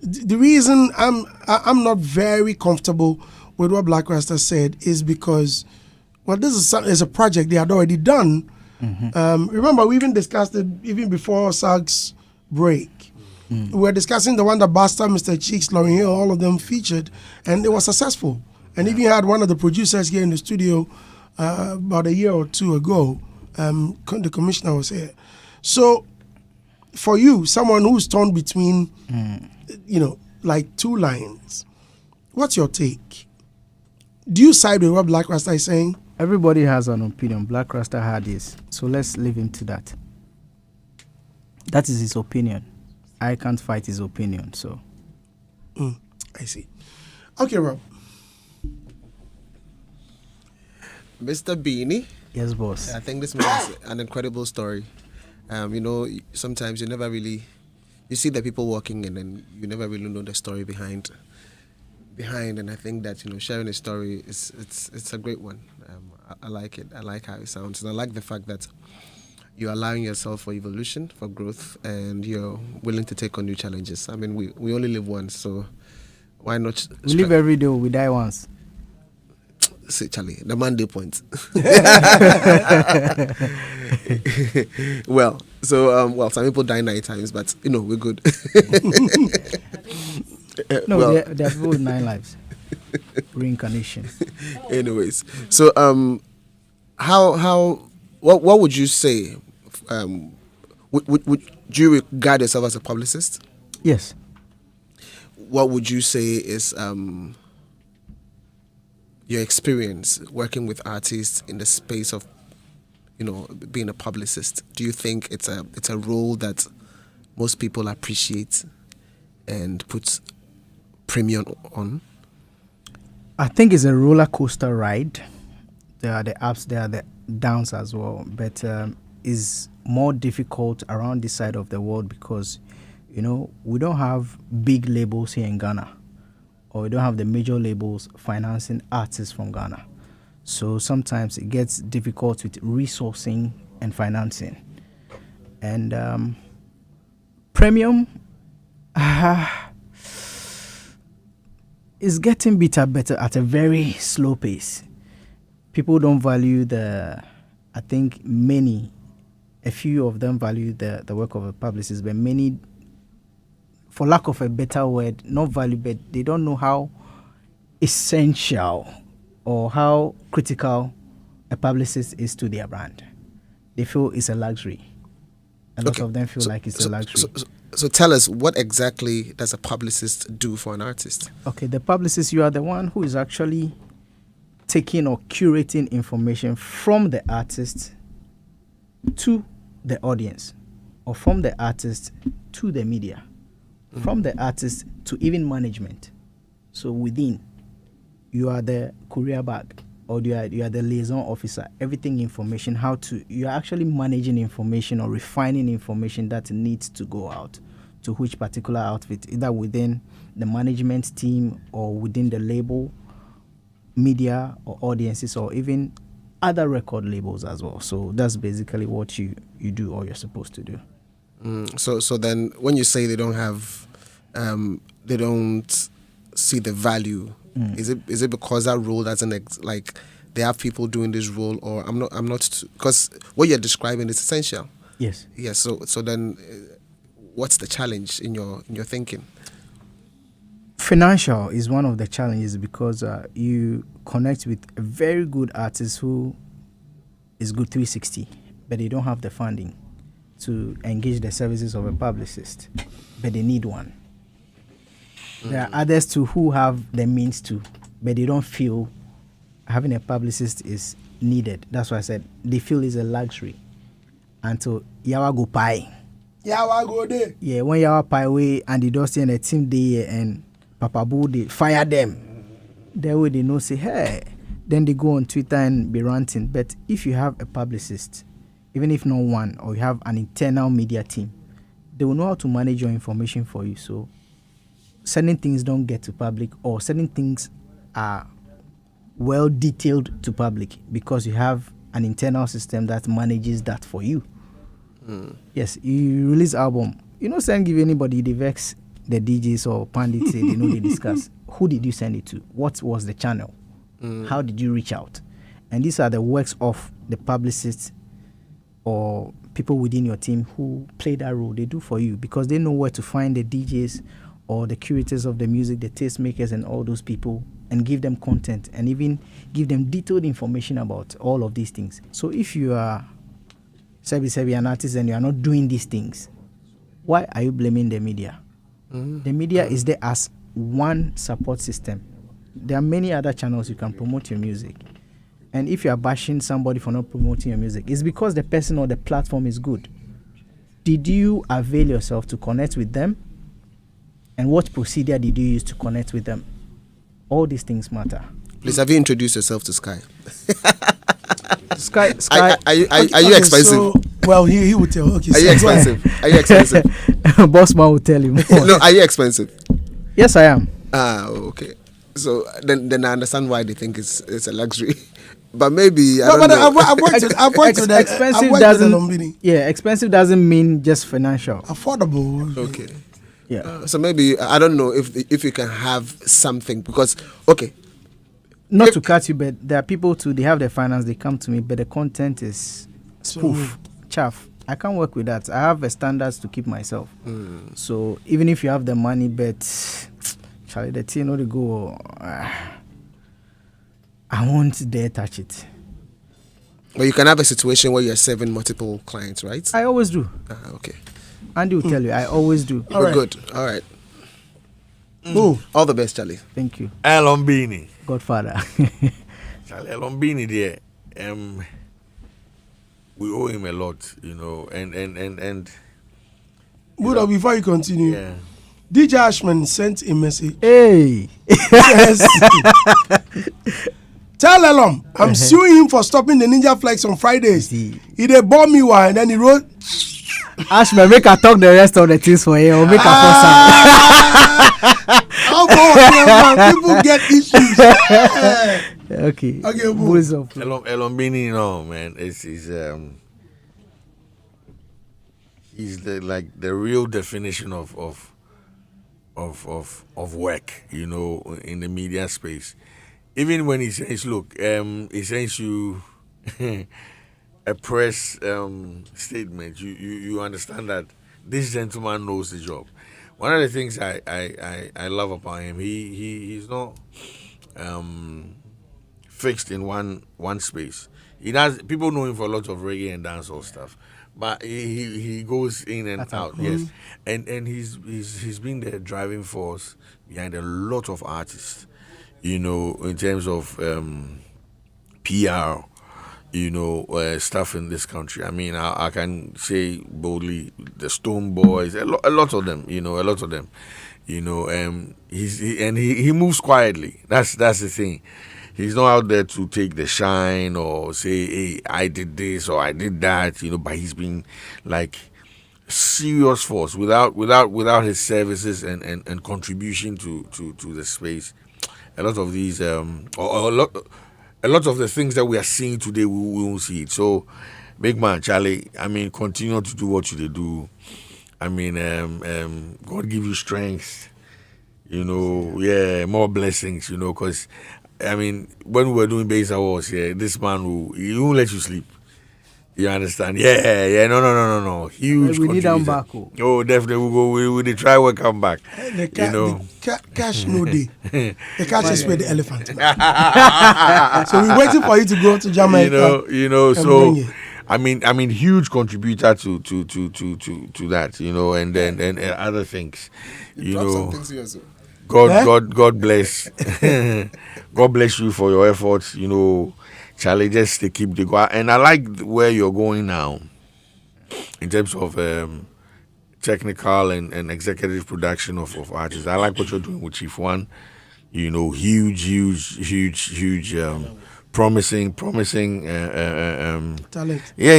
B: The reason I'm not very comfortable with what Black Rasta said is because, well, this is a project they had already done. Remember, we even discussed it even before SAG's break. We were discussing the one that Basta, Mr. Cheeks, Lauryn Hill, all of them featured, and it was successful. And even had one of the producers here in the studio about a year or two ago. The commissioner was here. So, for you, someone who's torn between, like two lines, what's your take? Do you side with what Black Rasta is saying?
A: Everybody has an opinion. Black Rasta had his. So let's leave him to that. That is his opinion. I can't fight his opinion, so.
B: I see. Okay, Rob.
D: Mr. Beenie.
A: Yes, boss.
D: I think this man is an incredible story. Sometimes you see the people walking in and you never really know the story behind. And I think that, sharing a story, it's a great one. I like it. I like how it sounds, and I like the fact that you're allowing yourself for evolution, for growth, and you're willing to take on new challenges. I mean, we only live once, so why not?
A: We live every day, we die once.
D: Say, Charlie, the Monday point. Well, so some people die 9 times, but we're good.
A: No, there are people with 9 lives. Reincarnation.
D: Anyways, so what would you say? Would you regard yourself as a publicist?
A: Yes.
D: What would you say is your experience working with artists in the space of being a publicist? Do you think it's a role that most people appreciate and put premium on?
A: I think it's a roller coaster ride. There are the ups, there are the downs as well, but it's more difficult around this side of the world because we don't have big labels here in Ghana, or we don't have the major labels financing artists from Ghana. So sometimes it gets difficult with resourcing and financing. And premium is getting better at a very slow pace. People don't value I think a few of them value the work of a publicist, but many, for lack of a better word, not value, but they don't know how essential or how critical a publicist is to their brand. They feel it's a luxury. A lot of them feel like it's a luxury.
D: So tell us, what exactly does a publicist do for an artist?
A: Okay, the publicist, you are the one who is actually taking or curating information from the artist to the audience, or from the artist to the media, from the artist to even management. So within, you are the courier bag, or you are the liaison officer. Everything information, you are actually managing information or refining information that needs to go out to which particular outfit, either within the management team or within the label, media or audiences, or even other record labels as well. So that's basically what you do, or you're supposed to do.
D: So then when you say they don't they don't see the value, is it because that role doesn't like they have people doing this role, or I'm not because what you're describing is essential.
A: Yes.
D: Yes. So then what's the challenge in your thinking?
A: Financial is one of the challenges because you connect with a very good artist who is good 360, but they don't have the funding to engage the services of a publicist, but they need one. There are others too who have the means to, but they don't feel having a publicist is needed. That's why I said they feel it's a luxury until yawa go pie.
B: Yawa go there.
A: Yeah, when yawa pie away and the Dusty and the team there and Papa Boo, they fire them. That way they know, say, hey. Then they go on Twitter and be ranting. But if you have a publicist, even if not one, or you have an internal media team, they will know how to manage your information for you. So certain things don't get to public, or certain things are well detailed to public because you have an internal system that manages that for you. Yes, you release album. Send give anybody the vex. The DJs or pundits say they know they discuss. Who did you send it to? What was the channel? How did you reach out? And these are the works of the publicists or people within your team who play that role. They do for you because they know where to find the DJs or the curators of the music, the tastemakers and all those people, and give them content and even give them detailed information about all of these things. So if you are an artist and you are not doing these things, why are you blaming the media? The media is there as one support system. There are many other channels you can promote your music. And if you are bashing somebody for not promoting your music, it's because the person or the platform is good. Did you avail yourself to connect with them? And what procedure did you use to connect with them? All these things matter.
D: Please, have you introduced yourself to Sky?
A: Sky.
D: Are you expensive?
B: So, well, he would tell. Okay,
D: Are you expensive? Are you expensive?
A: Boss man will tell you.
D: No, are you expensive?
A: Yes, I am.
D: Okay. So then I understand why they think it's a luxury. But maybe I
B: No,
D: don't
B: but
D: know.
B: I've worked with that.
A: Expensive
B: I've worked with
A: doesn't.
B: Elorm Beenie.
A: Yeah, expensive doesn't mean just financial.
B: Affordable.
D: Okay.
A: Yeah,
D: So maybe I don't know if you can have something because okay.
A: not to cut you, but there are people too. They have the finance. They come to me, but the content is spoof, chaff. I can't work with that. I have a standards to keep myself. So even if you have the money, but Charlie, the thing know they go. I won't dare touch it.
D: But you can have a situation where you're serving multiple clients, right?
A: I always do.
D: Okay.
A: Andy will tell you. I always do.
B: All
D: We're
B: right.
D: good. All right. All the best, Charlie.
A: Thank you,
E: Elorm Beenie.
A: Godfather.
E: Charlie Elorm Beenie there. We owe him a lot, you know, and
B: Buddha, before you continue,
E: yeah.
B: DJ Ashman sent a message.
A: Hey,
B: Yes. Tell Elorm, I'm suing him for stopping the Ninja Flex on Fridays.
A: See.
B: He dey bought me one, and then he wrote,
A: Ashman, make I talk the rest of the things for you. Or make I
B: how about people get issues?
A: force Okay.
B: Okay, boo.
A: Bulls of-
E: Elorm Beenie, you know, man, he's the real definition of work, you know, in the media space. Even when he says, look, he sends you a press statement, you understand that this gentleman knows the job. One of the things I love about him, he's not fixed in one space. He does. People know him for a lot of reggae and dancehall stuff, but he goes in and out. Yes, and he's been the driving force behind a lot of artists. You know, in terms of PR, you know, stuff in this country. I mean, I can say boldly, the Stone Boys, a lot of them. You know, a lot of them. You know, he moves quietly. That's the thing. He's not out there to take the shine or say, hey, I did this or I did that, you know, but he's been like serious force without his services and contribution to the space. A lot of these a lot of the things that we are seeing today we won't see it. So big man, Charlie, I mean, continue to do what you do. I mean, God give you strength, you know, yeah, more blessings, you know, because I mean, when we were doing base awards, yeah, this man he won't let you sleep. You understand? Yeah, no. Huge.
A: We need them
E: contributor.
A: back.
E: Oh, definitely. We try. We'll come back.
B: The
E: You know.
B: cash no day. The cash is where the elephant. So we're waiting for you to go to Jamaica.
E: You know.
B: and
E: So,
B: bring it.
E: I mean, huge contributor to that. You know, and then other things. You
D: Drop
E: know.
D: some things here, so.
E: God bless. God bless you for your efforts. You know, challenges to keep the go. And I like where you're going now, in terms of technical and executive production of artists. I like what you're doing with Chief One. You know, huge, promising.
B: Talent.
E: Yeah.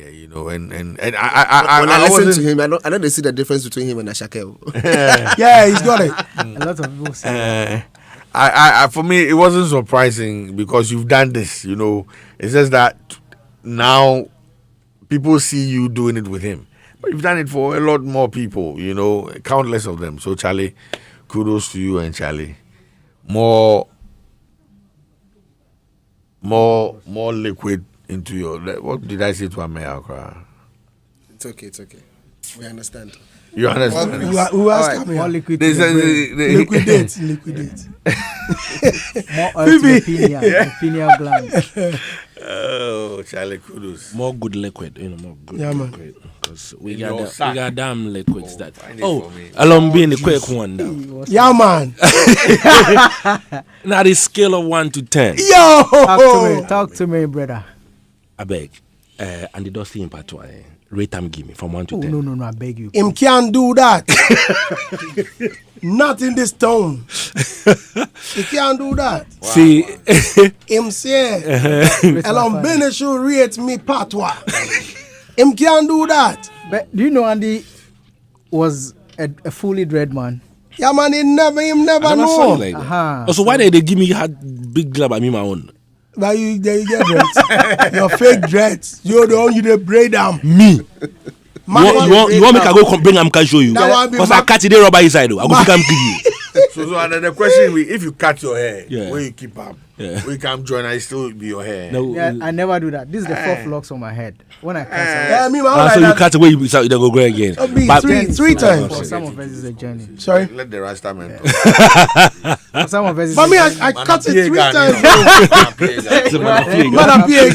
E: You know, and
D: When
E: I
D: I listen
E: wasn't-
D: to him, I know they see the difference between him and Ashake.
B: Yeah, he's got it.
A: A lot of people say.
E: I for me it wasn't surprising because you've done this, you know. It's just that now people see you doing it with him, but you've done it for a lot more people, you know, countless of them. So Charlie, kudos to you and Charlie. More liquid into your. What did I say to Amaya?
D: It's okay. We understand.
E: You understand?
B: Who else
D: All right.
B: coming
A: More
B: out?
A: liquid.
E: They
A: to the brain.
E: say-
B: Liquidate.
A: More oil to the pineal gland.
E: Oh, Charlie, kudos.
F: More good liquid, you know, more good
B: Yeah, man.
F: liquid. Because we
E: In
F: got
E: your
F: we
E: sack.
F: got damn liquids that.
E: find it
F: Oh,
E: for me.
F: Elorm Beenie, the quick one now.
B: Yeah, man.
F: Now the scale of 1 to 10.
B: Yo.
A: Talk to me, brother.
F: I beg. And the dusty in part 1. Rate them give me from 1 to
A: Oh
F: 10.
A: no, I beg you.
B: Him can't do that. Not in this town. He can't do that.
F: See,
B: Him say, Elorm Beenie should rate me patwa. Him can't do that.
A: But do you know Andy was a fully dread man?
B: Yeah, man, him never
F: I never saw
B: know.
F: you like that.
A: Aha.
F: Also, why did they give me had big glove at me my own?
B: But you get dreads. Your fake dreads. You're the one you dey braid them.
F: Me. You want me to go bring them? Can show you? Because I cut it there rubber inside. I go come give you.
E: So and then the question is, if you cut your hair,
F: Yeah.
E: where you keep up,
F: Yeah.
E: where you come join, I still be your hair.
F: No.
A: Yeah, I never do that. This is the 4 locks on my head. When I cut
B: Yeah,
A: some,
B: me, my own
F: So
B: like
F: you
B: that.
F: cut away, you then go grow again.
B: Be
F: But-
B: three times.
A: for some of us it's a journey.
B: Sorry.
E: Let the Rasta man talk.
A: For some of us it's
B: But
A: a
B: me,
A: journey.
B: I cut it 3
E: Man,
B: times.
F: It's a man of fear,
B: Man, I'm big.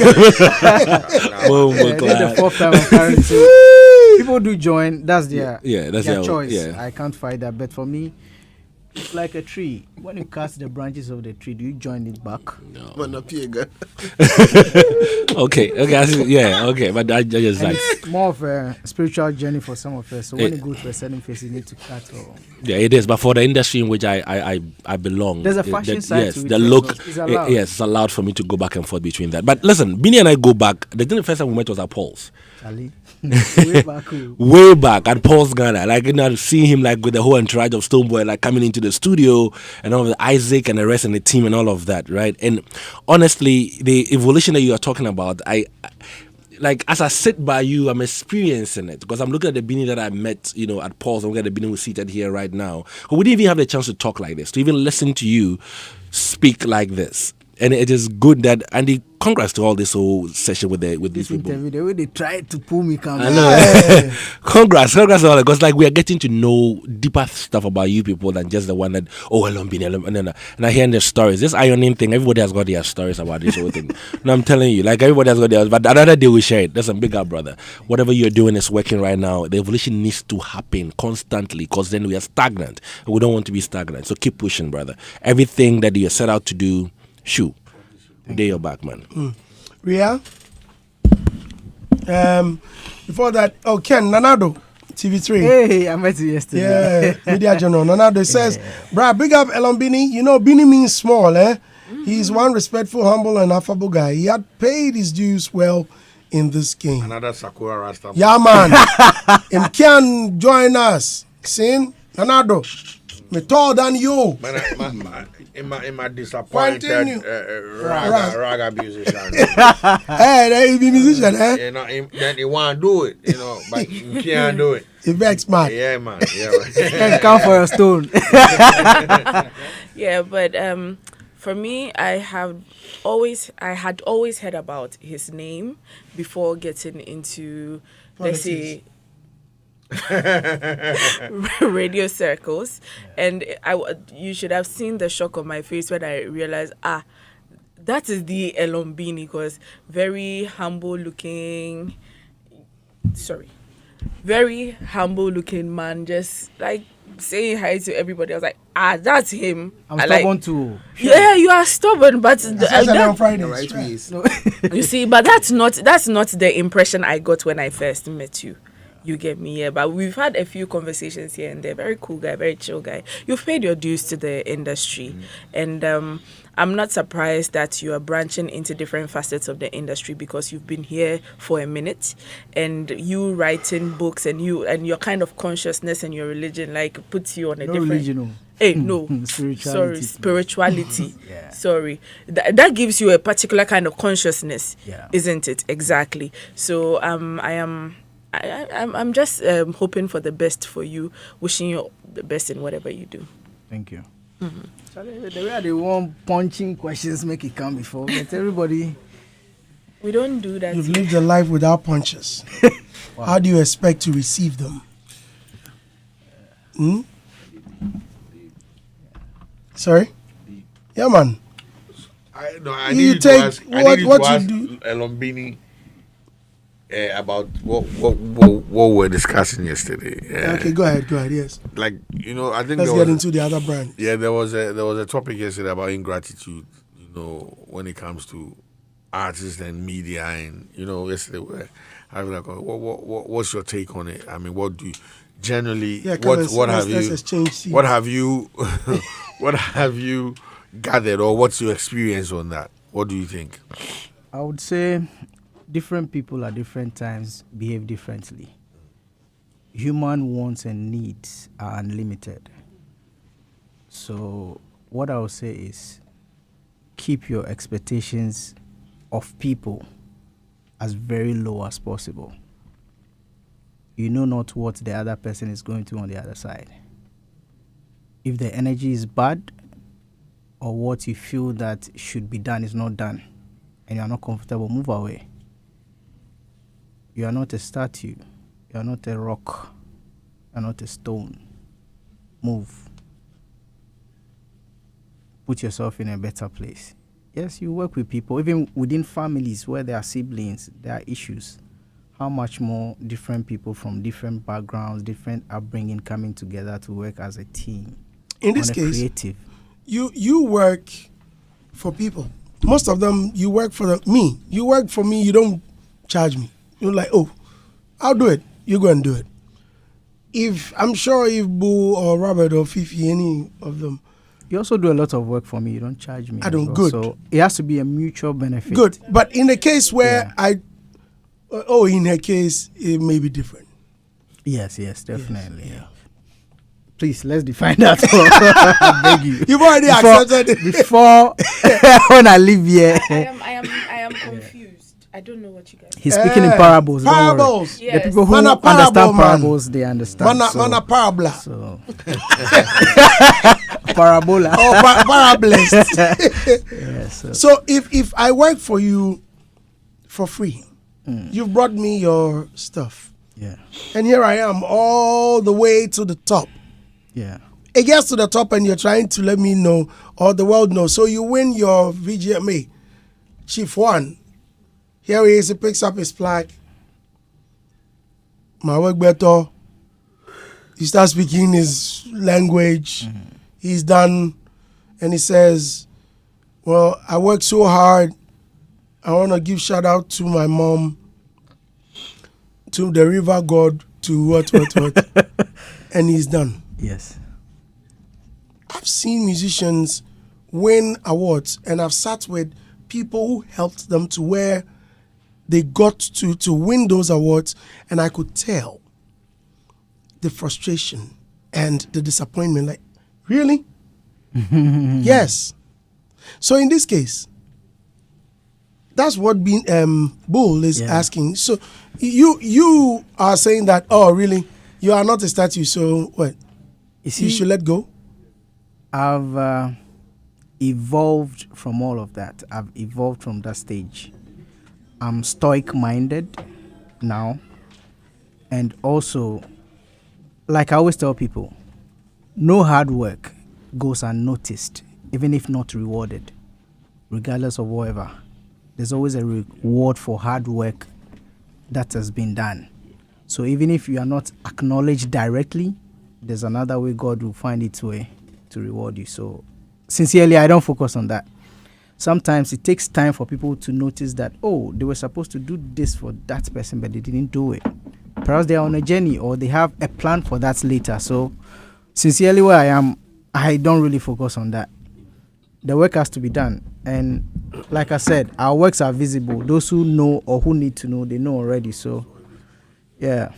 F: Boom,
A: This is the
F: clap.
A: 4th time I'm carrying it. People do join. That's their
F: That's
A: their
F: their-
A: choice.
F: yeah.
A: I can't fight that. But for me, it's like a tree. When you cut the branches of the tree, do you join it back?
D: Man, up here, girl.
F: Okay, I see, yeah, okay, but I just
A: And
F: like,
A: it's more of a spiritual journey for some of us. So when you go to a certain phase, you need to cut. Or
F: yeah, it is. But for the industry in which I belong,
A: There's a fashion side
F: yes,
A: to it
F: the
A: as
F: look,
A: well. It's allowed.
F: yes, it's allowed for me to go back and forth between that. But listen, Beenie and I go back. The first time we met was at Paul's.
A: Charlie, way back.
F: Way back at Paul's Ghana, like seeing him like with the whole entourage of Stoneboy, like coming into the studio and all of the Isaac and the rest and the team and all of that, right? And honestly, the evolution that you are talking about, I like as I sit by you, I'm experiencing it because I'm looking at the Beenie that I met, at Paul's. I'm looking at the Beenie who's seated here right now. But we didn't even have the chance to talk like this, to even listen to you speak like this. And it is good that, and congrats to all this whole session with these
A: This
F: people.
A: interview, the way they tried to pull me,
F: I know. Congrats to all because like we are getting to know deeper stuff about you people than just the one that Elorm Beenie, and I hear the stories. This ironing thing, everybody has got their stories about this whole thing. No, I'm telling you, like everybody has got theirs, but another day we share it. That's a big up, brother. Whatever you're doing is working right now. The evolution needs to happen constantly because then we are stagnant. We don't want to be stagnant. So keep pushing, brother. Everything that you set out to do, shoot. Day your back, man.
B: Ria. Before that, Ken Nanado, TV3.
A: Hey, I met you yesterday.
B: Yeah, Media Journal. Nanado says, bruh, big up Elorm Beenie. You know, Beenie means small, eh? He's one respectful, humble, and affable guy. He had paid his dues well in this game.
E: Another Sakura Rasta.
B: Yeah, man. Him can join us. Sin, Nanado. Me taller than you.
E: Man, in my disappointed
B: Continue.
E: raga musician.
B: Hey, they be musician, eh?
E: Then he want to do it, but he can't do it.
B: He vex man.
E: Yeah, man. Yeah,
A: Can come for your stone.
G: Yeah, but for me, I had always heard about his name before getting into, let's say, radio circles, and you should have seen the shock on my face when I realized, that is the Elorm Beenie, because very humble looking man, just like saying hi to everybody. I was like, that's him.
A: I'm stubborn too.
G: Yeah, you are stubborn, but
B: Especially on Fridays.
D: Right ways.
G: you see, but that's not the impression I got when I first met you. You get me, yeah. But we've had a few conversations here and there. Very cool guy, very chill guy. You've paid your dues to the industry, and I'm not surprised that you are branching into different facets of the industry because you've been here for a minute, and you writing books and your kind of consciousness and your religion like puts you on a different.
A: Religion.
G: Hey, no,
A: Spirituality.
G: spirituality.
A: Yeah.
G: Sorry, that gives you a particular kind of consciousness,
A: Yeah.
G: isn't it? Exactly. So I'm just hoping for the best for you, wishing you the best in whatever you do.
A: Thank you. So the way they want punching questions make it come before, but everybody.
G: We don't do that.
B: You've lived a life without punches.
A: Wow.
B: How do you expect to receive them? Sorry? Yeah, man.
E: I
B: You
E: need you
B: take
E: to ask,
B: what-
E: I need
B: what
E: to
B: you
E: ask
B: do-
E: Elorm Beenie about what we're discussing yesterday.
B: Okay, go ahead, yes.
E: Like I think
B: Let's
E: there
B: get
E: was
B: into the other brand.
E: there was a topic yesterday about ingratitude. When it comes to artists and media, and yesterday we're having like, what's your take on it? I mean, what do you generally?
B: Yeah, let's exchange seats.
E: What have you? What have you gathered, or what's your experience on that? What do you think?
A: I would say different people at different times behave differently. Human wants and needs are unlimited. So what I would say is keep your expectations of people as very low as possible. You know not what the other person is going through on the other side. If the energy is bad, or what you feel that should be done is not done, and you are not comfortable, move away. You are not a statue. You are not a rock. You are not a stone. Move. Put yourself in a better place. Yes, you work with people, even within families where there are siblings, there are issues. How much more different people from different backgrounds, different upbringing coming together to work as a team.
B: In this case,
A: creative.
B: You work for people. Most of them, you work for me. You work for me, you don't charge me. You're like, oh, I'll do it. You go and do it. I'm sure if Boo or Robert or Fifi, any of them.
A: You also do a lot of work for me. You don't charge me.
B: I don't. Good.
A: So it has to be a mutual benefit.
B: Good. But in the case where in her case, it may be different.
A: Yes, definitely. Yeah. Please, let's define that. I beg you.
B: You've already accepted it.
A: Before, when I leave here.
G: I am confused. I don't know what you guys.
A: He's speaking in parables.
B: Parables.
G: Yes.
A: The people who understand parables, they understand.
B: Mana parabola.
A: So. Parabola.
B: Oh, parablist.
A: Yeah,
B: so if I work for you for free, you've brought me your stuff.
A: Yeah.
B: And here I am all the way to the top.
A: Yeah.
B: It gets to the top and you're trying to let me know, or the world knows. So you win your VGMA. Chief 1. Here he is. He picks up his plaque. My work better. He starts speaking his language. He's done. And he says, well, I worked so hard. I want to give shout out to my mom, to the river god, to what. And he's done.
A: Yes.
B: I've seen musicians win awards, and I've sat with people who helped them to where they got to win those awards, and I could tell the frustration and the disappointment. Like, really? Yes. So in this case, that's what Bull is asking. So you are saying that, oh, really? You are not a statue, so what? You should let go?
A: I've evolved from all of that. I've evolved from that stage. I'm stoic-minded now. And also, like I always tell people, no hard work goes unnoticed, even if not rewarded, regardless of whatever. There's always a reward for hard work that has been done. So even if you are not acknowledged directly, there's another way God will find its way to reward you. So sincerely, I don't focus on that. Sometimes it takes time for people to notice that, oh, they were supposed to do this for that person, but they didn't do it. Perhaps they are on a journey or they have a plan for that later. So sincerely, where I am, I don't really focus on that. The work has to be done. And like I said, our works are visible. Those who know or who need to know, they know already. So, yeah.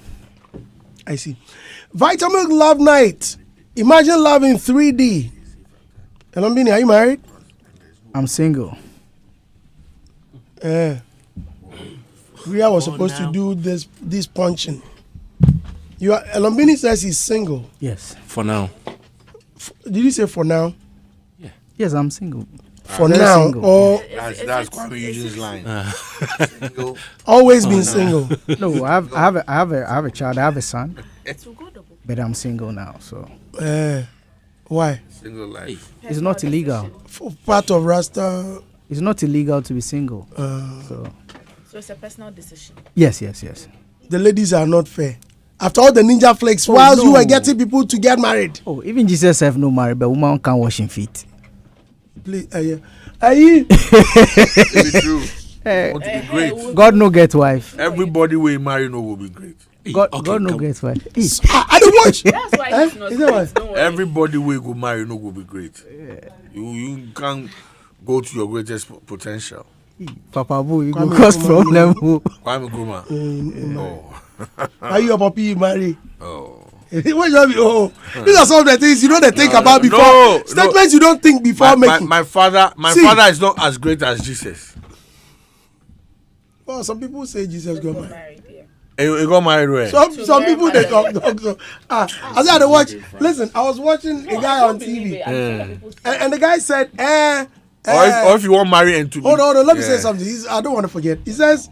B: I see. Vitamilk Love Night. Imagine love in 3D. Elorm Beenie, are you married?
A: I'm single.
B: Ria was supposed to do this punching. Elorm Beenie says he's single.
A: Yes.
F: For now.
B: Did you say for now?
F: Yeah.
A: Yes, I'm single.
B: For now,
A: single.
B: or
E: That's Kwame Eugene's line.
B: always been single.
A: No, I have a child. I have a son, but I'm single now. So
B: Why?
E: Single life.
A: it's not illegal.
B: For part of Rasta.
A: It's not illegal to be single.
G: So it's a personal decision.
A: Yes.
B: The ladies are not fair. After all the ninja flakes, whilst you were getting people to get married.
A: Oh, even Jesus have no married, but woman can't wash him feet.
B: Please, are you?
E: It's true. Want to be great.
A: God no get wife.
E: Everybody we marry no will be great.
A: God no get wife.
B: I don't watch.
G: That's why he's not
B: Is that why?
G: great. Don't worry.
E: Everybody we go marry no will be great. You can't go to your greatest potential.
A: Papa Boo, you go
B: Kwame
A: cause
B: Nkrumah,
A: problem.
E: Kwame Nkrumah.
B: Are you a puppy you marry?
E: Oh.
B: What you mean? These are some of the things you don't think about before. Statements you don't think before making.
E: My father is not as great as Jesus.
B: Well, some people say Jesus got married.
E: He got married where?
B: Some people they talk so. I said to watch. Listen, I was watching a guy on TV, and the guy said,
E: or if you want marry and to
B: hold on, let me say something. I don't want to forget. He says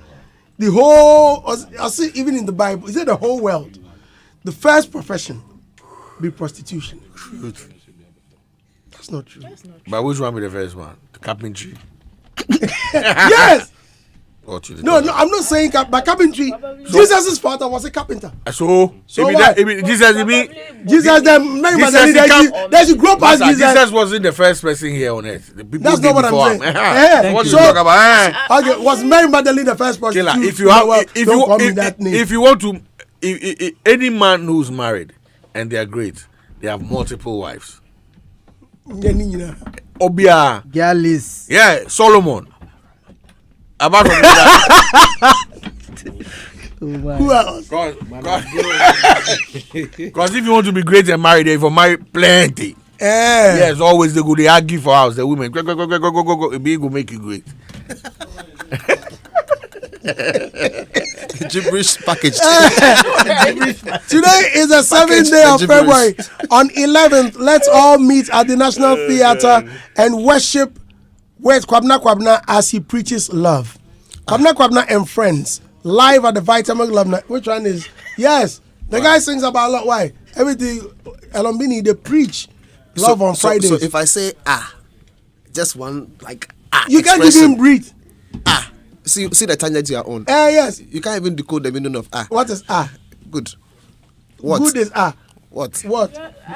B: the whole. I see even in the Bible. He said the whole world, the first profession, be prostitution.
E: Truth.
B: That's not true.
E: But which one be the first one? The carpentry.
B: Yes. No, I'm not saying by carpentry. Jesus' father was a carpenter.
E: So Jesus,
B: there's a group as Jesus.
E: Jesus wasn't the first person here on earth. The people
B: That's not what I'm saying.
E: What you talk about?
B: Okay, was Mary Magdalene the first person?
E: If you want to, any man who's married and they are great, they have multiple wives. Obia,
A: Galis.
E: yeah, Solomon. Apart from that,
B: Who else?
E: because if you want to be great and married, if you marry plenty, yes, always they go they argue for house. The women, go, it be go make you great.
D: Gibberish package.
B: Today is the 7th day of February. On 11th, let's all meet at the National Theatre and worship with Kwabna as he preaches love. Kwabna and friends live at the Vitamin Love Night. Which one is? Yes, the guy sings about love. Why? Everything. Elorm Beenie, they preach love on Fridays.
D: So if I say just one
B: you can't even breathe.
D: See the tangent you are on.
B: Yes.
D: You can't even decode the meaning of
B: What is
D: Good. What?
B: Good is
D: What?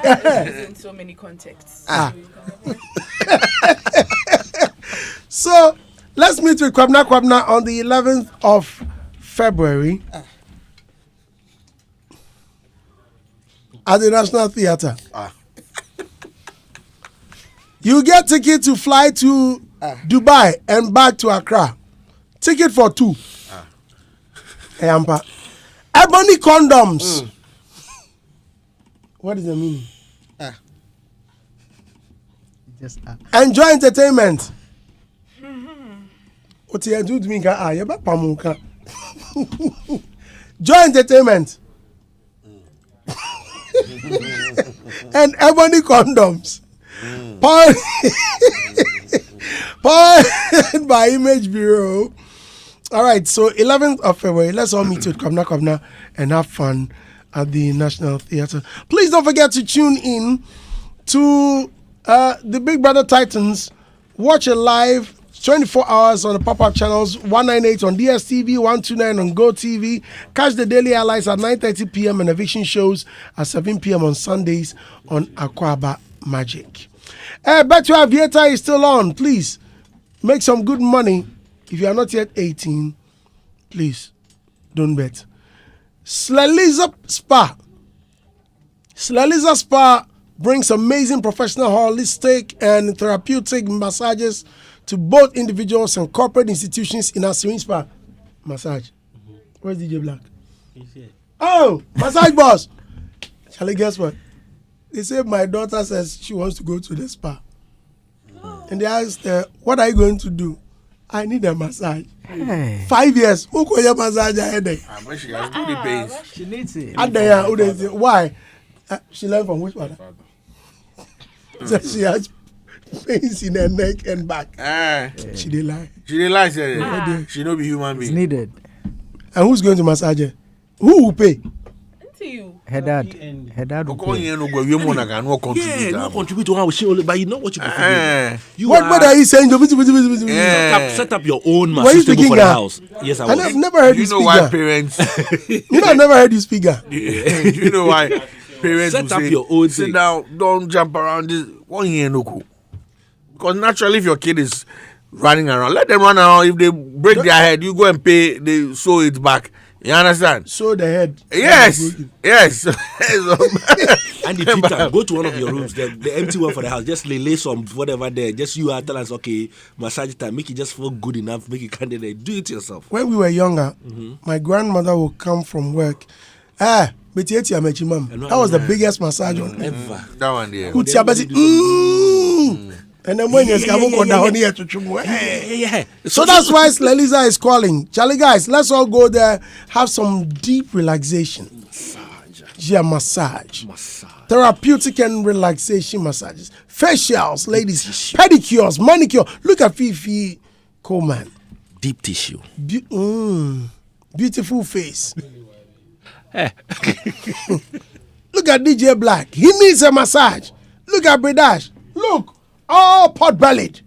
G: In so many contexts.
B: So let's meet with Kwabna on the 11th of February at the National Theatre. You get ticket to fly to Dubai and back to Accra. Ticket for 2. Ebony condoms. What is the meaning?
A: Just
B: Enjoy entertainment. What you do to me? Joy entertainment. And ebony condoms. Powered by Image Bureau. All right, so 11th of February, let's all meet with Kwabna and have fun at the National Theatre. Please don't forget to tune in to the Big Brother Titans. Watch it live 24 hours on the pop-up channels, 198 on DSTV, 129 on GoTV. Catch the Daily Allies at 9:30 p.m. and eviction shows at 7 p.m. on Sundays on Aquaba Magic. Bet Your Aviator is still on. Please make some good money. If you are not yet 18, please don't bet. Sleliza Spa. Sleliza Spa brings amazing professional, holistic, and therapeutic massages to both individuals and corporate institutions in our Serene Spa. Massage. Where's DJ Black? Oh, massage boss. Shall I guess what? They say my daughter says she wants to go to the spa. And they asked her, what are you going to do? I need a massage.
A: Hey.
B: 5 years. Who call your massage a headache?
E: She has good pains.
A: She needs it.
B: Why? She learned from which father? So she has pains in her neck and back. She did lie.
E: She didn't lie, say she don't be human
A: It's
E: being.
A: needed.
B: And who's going to massage her? Who will pay?
G: To you.
A: Her dad. Her dad will pay.
E: Yeah, no
F: contribute to how she, but you know what you can do. You
B: What are you saying?
F: set up your own
B: Were you
F: massage table
B: speaking
F: for the
B: Ga?
F: house. Yes, I
B: And
F: was.
B: I've never heard you
E: You
B: speak.
E: know why
B: Ga.
E: parents?
B: You know, I've never heard you speak. Ga.
E: You know why parents
F: Set
E: will
F: up
E: say,
F: your own
E: sit
F: thing.
E: down, don't jump around this. 1 year no cool. Because naturally, if your kid is running around, let them run around. If they break their head, you go and pay. They sew it back. You understand?
B: So the head.
E: Yes. Yes.
F: And the Peter, go to one of your rooms, the empty one for the house. Just lay some whatever there. Just you tell us, okay, massage time. Make it just feel good enough. Make it candidate. Do it yourself.
B: When we were younger, my grandmother would come from work. That was the biggest massage on
F: Ever.
E: That one there.
B: And then when you're down here to
F: Yeah.
B: So that's why Leliza is calling. Charlie, guys, let's all go there, have some deep relaxation. Massage. Therapeutic and relaxation massages. Facials, ladies. Pedicures, manicure. Look at Fifi Coleman.
F: Deep tissue.
B: Beautiful face. Look at DJ Black. He needs a massage. Look at Bredash. Look. All pot-bellied.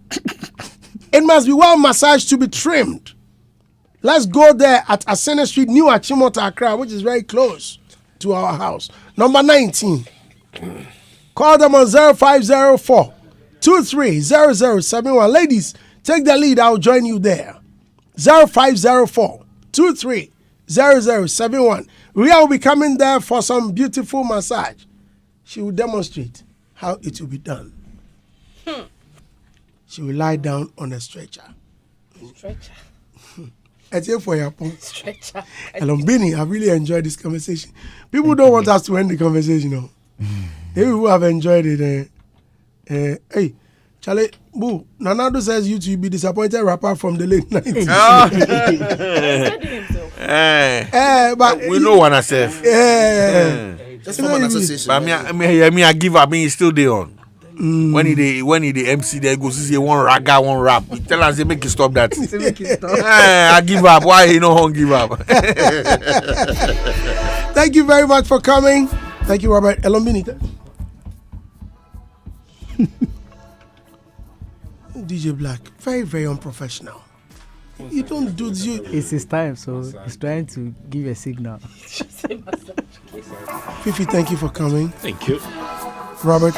B: It must be well massaged to be trimmed. Let's go there at Asena Street, New Achimota, Accra, which is very close to our house. Number 19. Call them on 0504 230071. Ladies, take the lead. I'll join you there. 0504 230071. Ria will be coming there for some beautiful massage. She will demonstrate how it will be done. She will lie down on a stretcher.
G: Stretcher.
B: For your point.
G: Stretcher.
B: Elorm Beenie, I really enjoyed this conversation. People don't want us to end the conversation, you know. They who have enjoyed it. Hey, Charlie, boo, Nanado says you to be disappointed rapper from the late 90s.
E: But we know one ourselves.
D: Just from an association.
E: But I give up. He's still there on. When he the MC there goes to say one raga, one rap. He tell us they make you stop that. I give up. Why he no give up?
B: Thank you very much for coming. Thank you, Robert. Elorm Beenie. DJ Black, very, very unprofessional. You don't do this.
A: It's his time, so he's trying to give a signal.
B: Fifi, thank you for coming.
F: Thank you.
B: Robert.